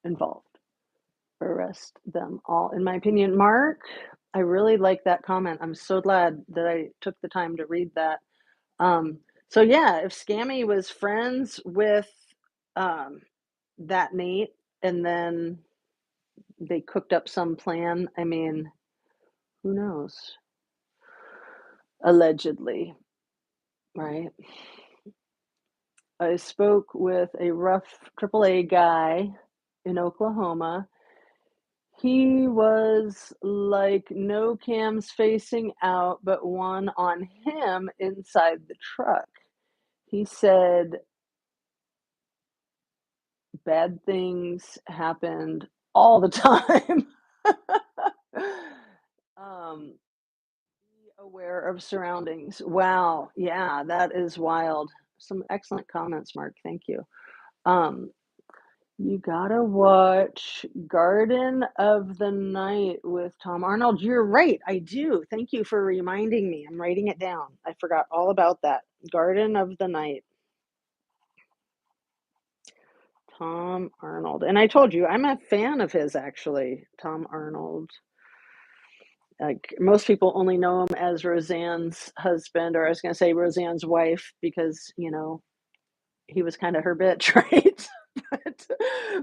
S1: involved? Arrest them all. In my opinion, Mark, I really like that comment. I'm so glad that I took the time to read that. So yeah, if Scammy was friends with um, that Nate and then they cooked up some plan, I mean, who knows? Allegedly, right? I spoke with a rough AAA guy in Oklahoma. He was like no cams facing out, but one on him inside the truck. He said bad things happened all the time. Be aware of surroundings. Wow. Yeah, that is wild. Some excellent comments, Mark. Thank you. Um, You gotta watch Garden of the Night with Tom Arnold. You're right, I do. Thank you for reminding me. I'm writing it down. I forgot all about that. Garden of the Night, Tom Arnold. And I told you, I'm a fan of his actually, Tom Arnold. Like most people only know him as Roseanne's husband, or I was gonna say Roseanne's wife, because he was kind of her bitch, right? but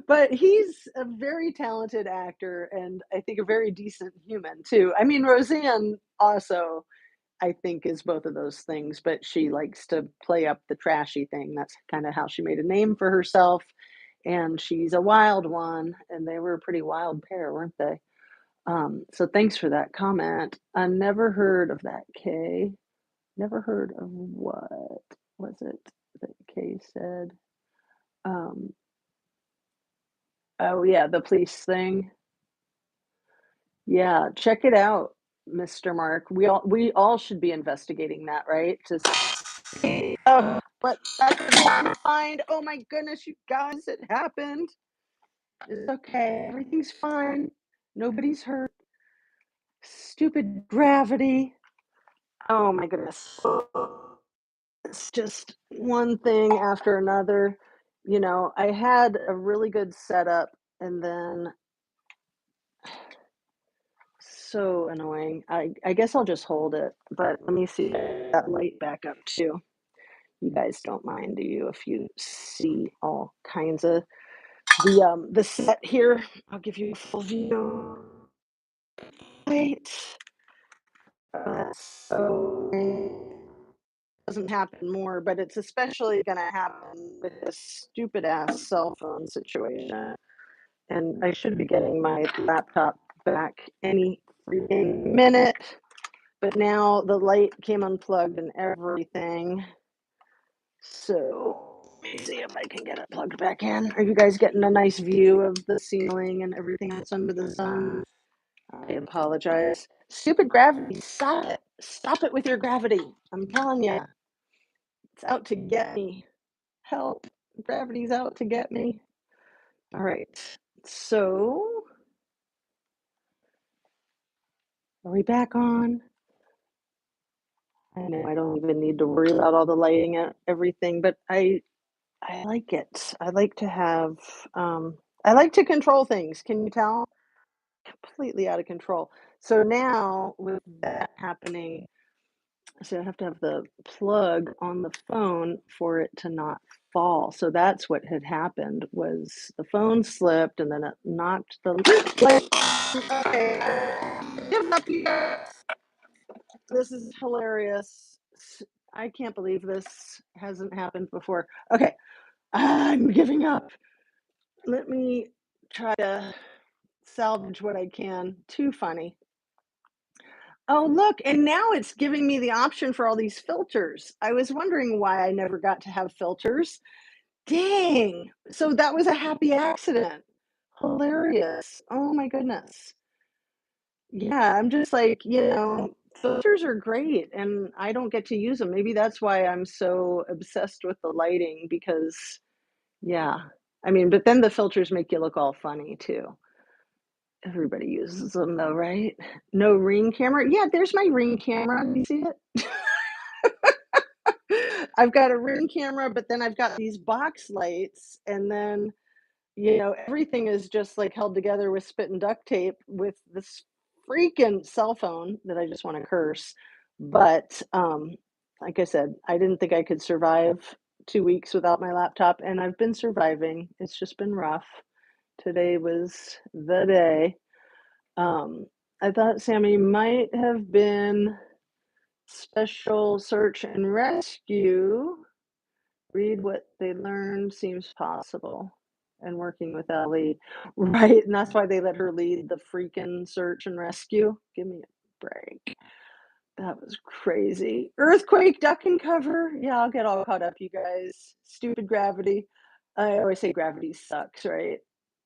S1: but he's a very talented actor, and I think a very decent human too. I mean, Roseanne also, I think, is both of those things, but she likes to play up the trashy thing. That's kind of how she made a name for herself. And she's a wild one, and they were a pretty wild pair, weren't they? So thanks for that comment. I never heard of that, Kay. Never heard of what was it that Kay said? Um, oh yeah, the police thing. Yeah, check it out, Mr. Mark. We all should be investigating that, right? But that's fine. Oh my goodness, you guys, it happened. It's okay. Everything's fine. Nobody's hurt. Stupid gravity. Oh my goodness. It's just one thing after another. I had a really good setup, and then so annoying. I guess I'll just hold it, but let me see that light back up too. You guys don't mind, do you? If you see all kinds of the set here, I'll give you a full view. Right. That's so doesn't happen more, but it's especially going to happen with this stupid ass cell phone situation. And I should be getting my laptop back any freaking minute. But now the light came unplugged and everything. So let me see if I can get it plugged back in. Are you guys getting a nice view of the ceiling and everything that's under the sun? I apologize. Stupid gravity. Stop it. Stop it with your gravity. I'm telling you, it's out to get me. Help. Gravity's out to get me. All right. So, are we back on? I know I don't even need to worry about all the lighting and everything, but I like it. I like to have I like to control things. Can you tell? Completely out of control. So now with that happening, so I have to have the plug on the phone for it to not fall. So that's what had happened was the phone slipped and then it knocked the light. Okay. Give up here. This is hilarious. I can't believe this hasn't happened before. Okay, I'm giving up. Let me try to salvage what I can. Too funny. Oh, look, and now it's giving me the option for all these filters. I was wondering why I never got to have filters. Dang. So that was a happy accident. Hilarious. Oh my goodness. Yeah, I'm just like, filters are great and I don't get to use them. Maybe that's why I'm so obsessed with the lighting because, yeah. I mean, but then the filters make you look all funny too. Everybody uses them though, right? No Ring camera. Yeah, there's my Ring camera. You see it? I've got a Ring camera, but then I've got these box lights, and then, everything is just like held together with spit and duct tape with this freaking cell phone that I just want to curse. But like I said, I didn't think I could survive 2 weeks without my laptop, and I've been surviving. It's just been rough. Today was the day. Um, I thought Sammy might have been special search and rescue. Read what they learned seems possible. And working with Ellie. Right, and that's why they let her lead the freaking search and rescue. Give me a break. That was crazy. Earthquake, duck and cover. Yeah, I'll get all caught up, you guys. Stupid gravity. I always say gravity sucks, right?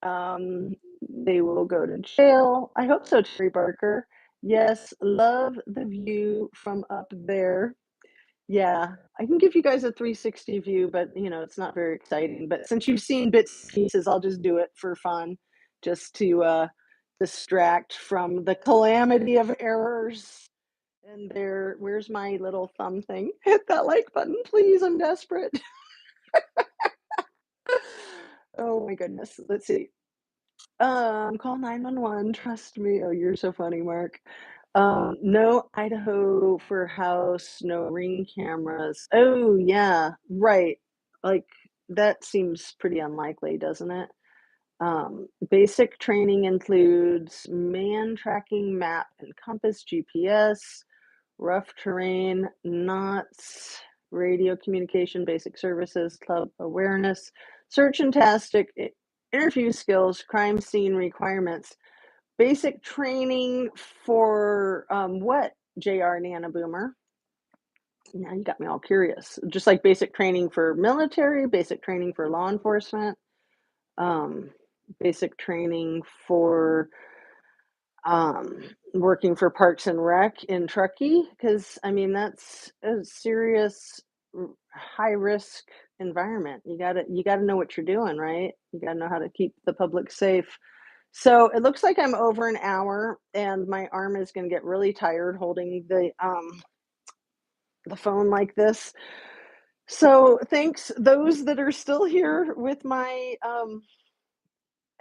S1: They will go to jail. I hope so, Terry Barker. Yes, love the view from up there. Yeah, I can give you guys a 360 view, but it's not very exciting. But since you've seen bits and pieces, I'll just do it for fun, just to distract from the calamity of errors. And where's my little thumb thing? Hit that like button, please. I'm desperate. Oh my goodness. Let's see. Call 911. Trust me. Oh, you're so funny, Mark. No Idaho for house, no Ring cameras. Oh, yeah, right. Like, that seems pretty unlikely, doesn't it? Basic training includes man tracking, map and compass, GPS, rough terrain, knots, radio communication, basic services, club awareness, search and interview skills, crime scene requirements. Basic training for, what, JR Nana Boomer? Now you got me all curious. Just like basic training for military, basic training for law enforcement, um, basic training for, working for Parks and Rec in Truckee, because I mean, that's a serious, high risk environment. You gotta know what you're doing, right? You gotta know how to keep the public safe. So it looks like I'm over an hour and my arm is going to get really tired holding the phone like this. So thanks those that are still here with my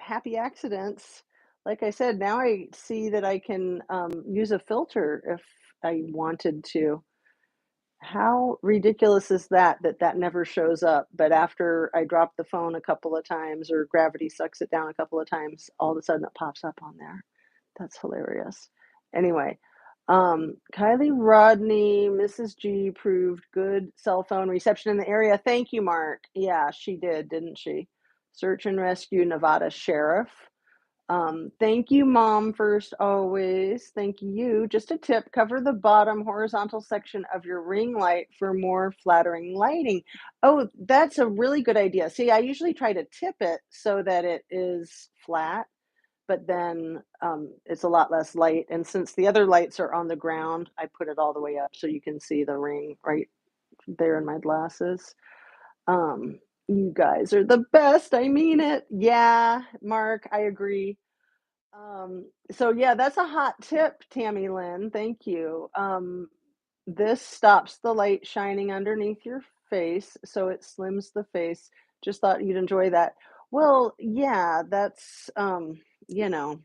S1: happy accidents. Like I said, now I see that I can use a filter if I wanted to. How ridiculous is that never shows up, but after I drop the phone a couple of times or gravity sucks it down a couple of times, all of a sudden it pops up on there. That's hilarious. Anyway, Kylie Rodney, Mrs. G proved good cell phone reception in the area. Thank you, Mark. Yeah, she did, didn't she? Search and rescue Nevada sheriff. Thank you, Mom, first always. Thank you. Just a tip, cover the bottom horizontal section of your ring light for more flattering lighting. Oh, that's a really good idea. See, I usually try to tip it so that it is flat, but then it's a lot less light. And since the other lights are on the ground, I put it all the way up so you can see the ring right there in my glasses. You guys are the best. I mean it. Yeah, Mark, I agree. So yeah, that's a hot tip, Tammy Lynn. Thank you. This stops the light shining underneath your face, so it slims the face. Just thought you'd enjoy that. Well, yeah, that's you know,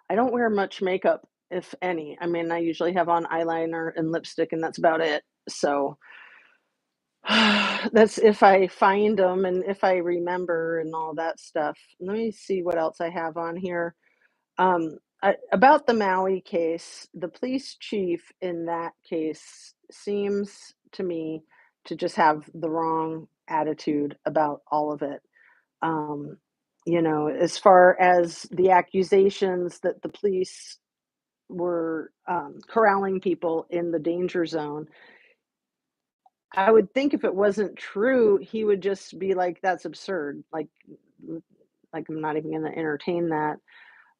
S1: I don't wear much makeup, if any. I mean, I usually have on eyeliner and lipstick, and that's about it. So that's if I find them and if I remember and all that stuff. Let me see what else I have on here. About the Maui case, the police chief in that case seems to me to just have the wrong attitude about all of it. Um, as far as the accusations that the police were corralling people in the danger zone, I would think if it wasn't true, he would just be like, that's absurd. Like, like, I'm not even gonna entertain that.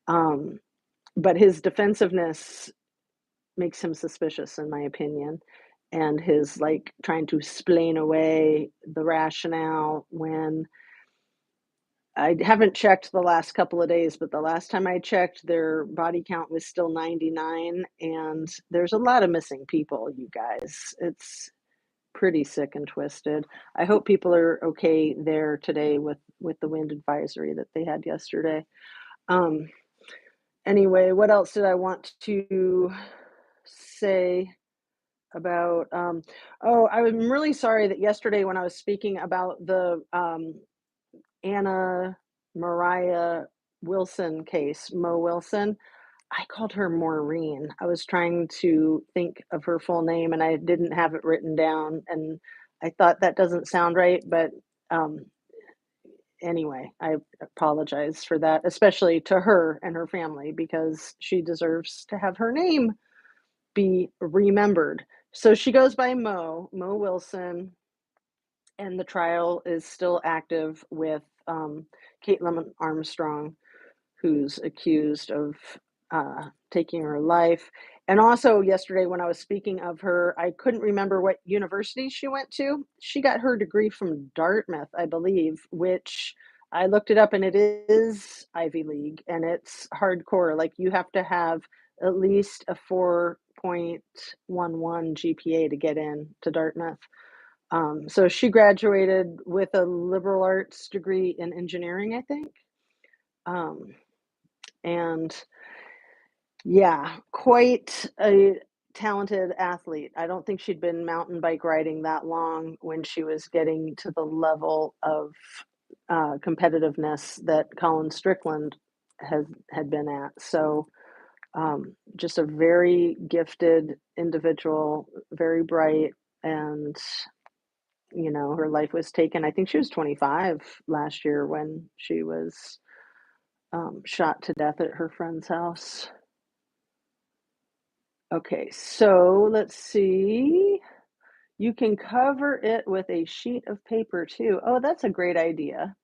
S1: Um, but his defensiveness makes him suspicious, in my opinion, and his, like, trying to explain away the rationale when I haven't checked the last couple of days, but the last time I checked, their body count was still 99, and there's a lot of missing people, you guys. It's pretty sick and twisted. I hope people are okay there today with the wind advisory that they had yesterday. Um, anyway, what else did I want to say about, oh, I'm really sorry that yesterday when I was speaking about the, Anna Mariah Wilson case, Mo Wilson, I called her Maureen. I was trying to think of her full name and I didn't have it written down, and I thought that doesn't sound right, but, um, anyway, I apologize for that, especially to her and her family because she deserves to have her name be remembered. So she goes by Mo Wilson, and the trial is still active with Caitlin Armstrong, who's accused of taking her life. And also, yesterday, when I was speaking of her, I couldn't remember what university she went to. She got her degree from Dartmouth, I believe, which I looked it up and it is Ivy League and it's hardcore. Like, you have to have at least a 4.11 GPA to get in to Dartmouth. So she graduated with a liberal arts degree in engineering, I think. Um, and yeah, quite a talented athlete. I don't think she'd been mountain bike riding that long when she was getting to the level of competitiveness that Colin Strickland had been at. So just a very gifted individual, very bright, and her life was taken. I think she was 25 last year when she was shot to death at her friend's house. Okay, so let's see. You can cover it with a sheet of paper too. Oh, that's a great idea.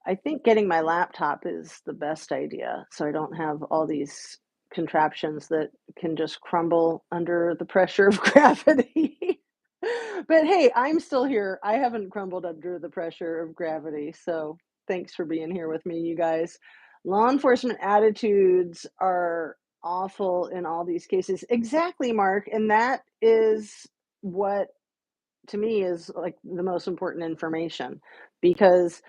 S1: I think getting my laptop is the best idea, so I don't have all these contraptions that can just crumble under the pressure of gravity. But hey, I'm still here. I haven't crumbled under the pressure of gravity, so thanks for being here with me, you guys. Law enforcement attitudes are awful in all these cases. Exactly, Mark, and that is what to me is like the most important information because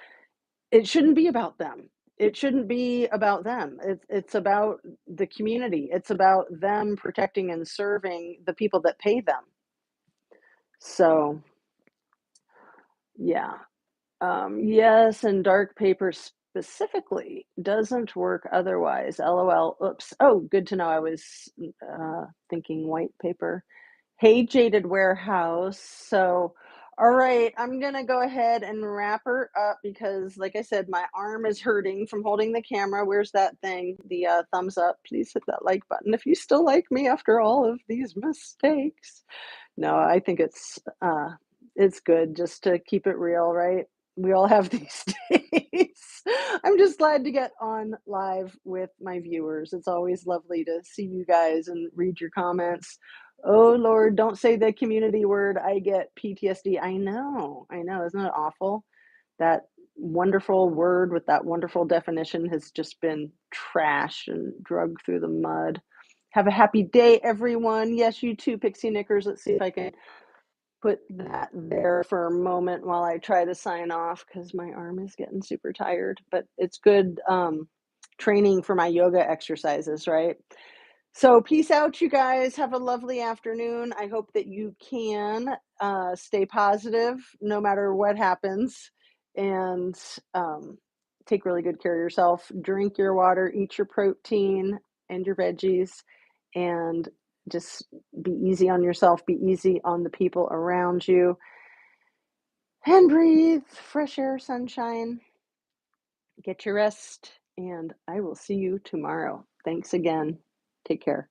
S1: it shouldn't be about them. It shouldn't be about them. It's about the community. It's about them protecting and serving the people that pay them. So, yeah. Yes, and dark paper specifically doesn't work otherwise. LOL. Oops. Oh, good to know. I was thinking white paper. Hey, Jaded Warehouse. So, all right, I'm gonna go ahead and wrap her up because, like I said, my arm is hurting from holding the camera. Where's that thing? The thumbs up. Please hit that like button if you still like me after all of these mistakes. No, I think it's good just to keep it real, right? We all have these days. I'm just glad to get on live with my viewers. It's always lovely to see you guys and read your comments. Oh Lord, don't say the community word. I get PTSD. I know. Isn't it awful? That wonderful word with that wonderful definition has just been trashed and drugged through the mud. Have a happy day, everyone. Yes, you too, Pixie Knickers. Let's see if I can put that there for a moment while I try to sign off because my arm is getting super tired. But it's good training for my yoga exercises, right? So peace out, you guys. Have a lovely afternoon. I hope that you can stay positive no matter what happens and take really good care of yourself. Drink your water, eat your protein and your veggies, and just be easy on yourself, be easy on the people around you, and breathe fresh air, sunshine. Get your rest, and I will see you tomorrow. Thanks again. Take care.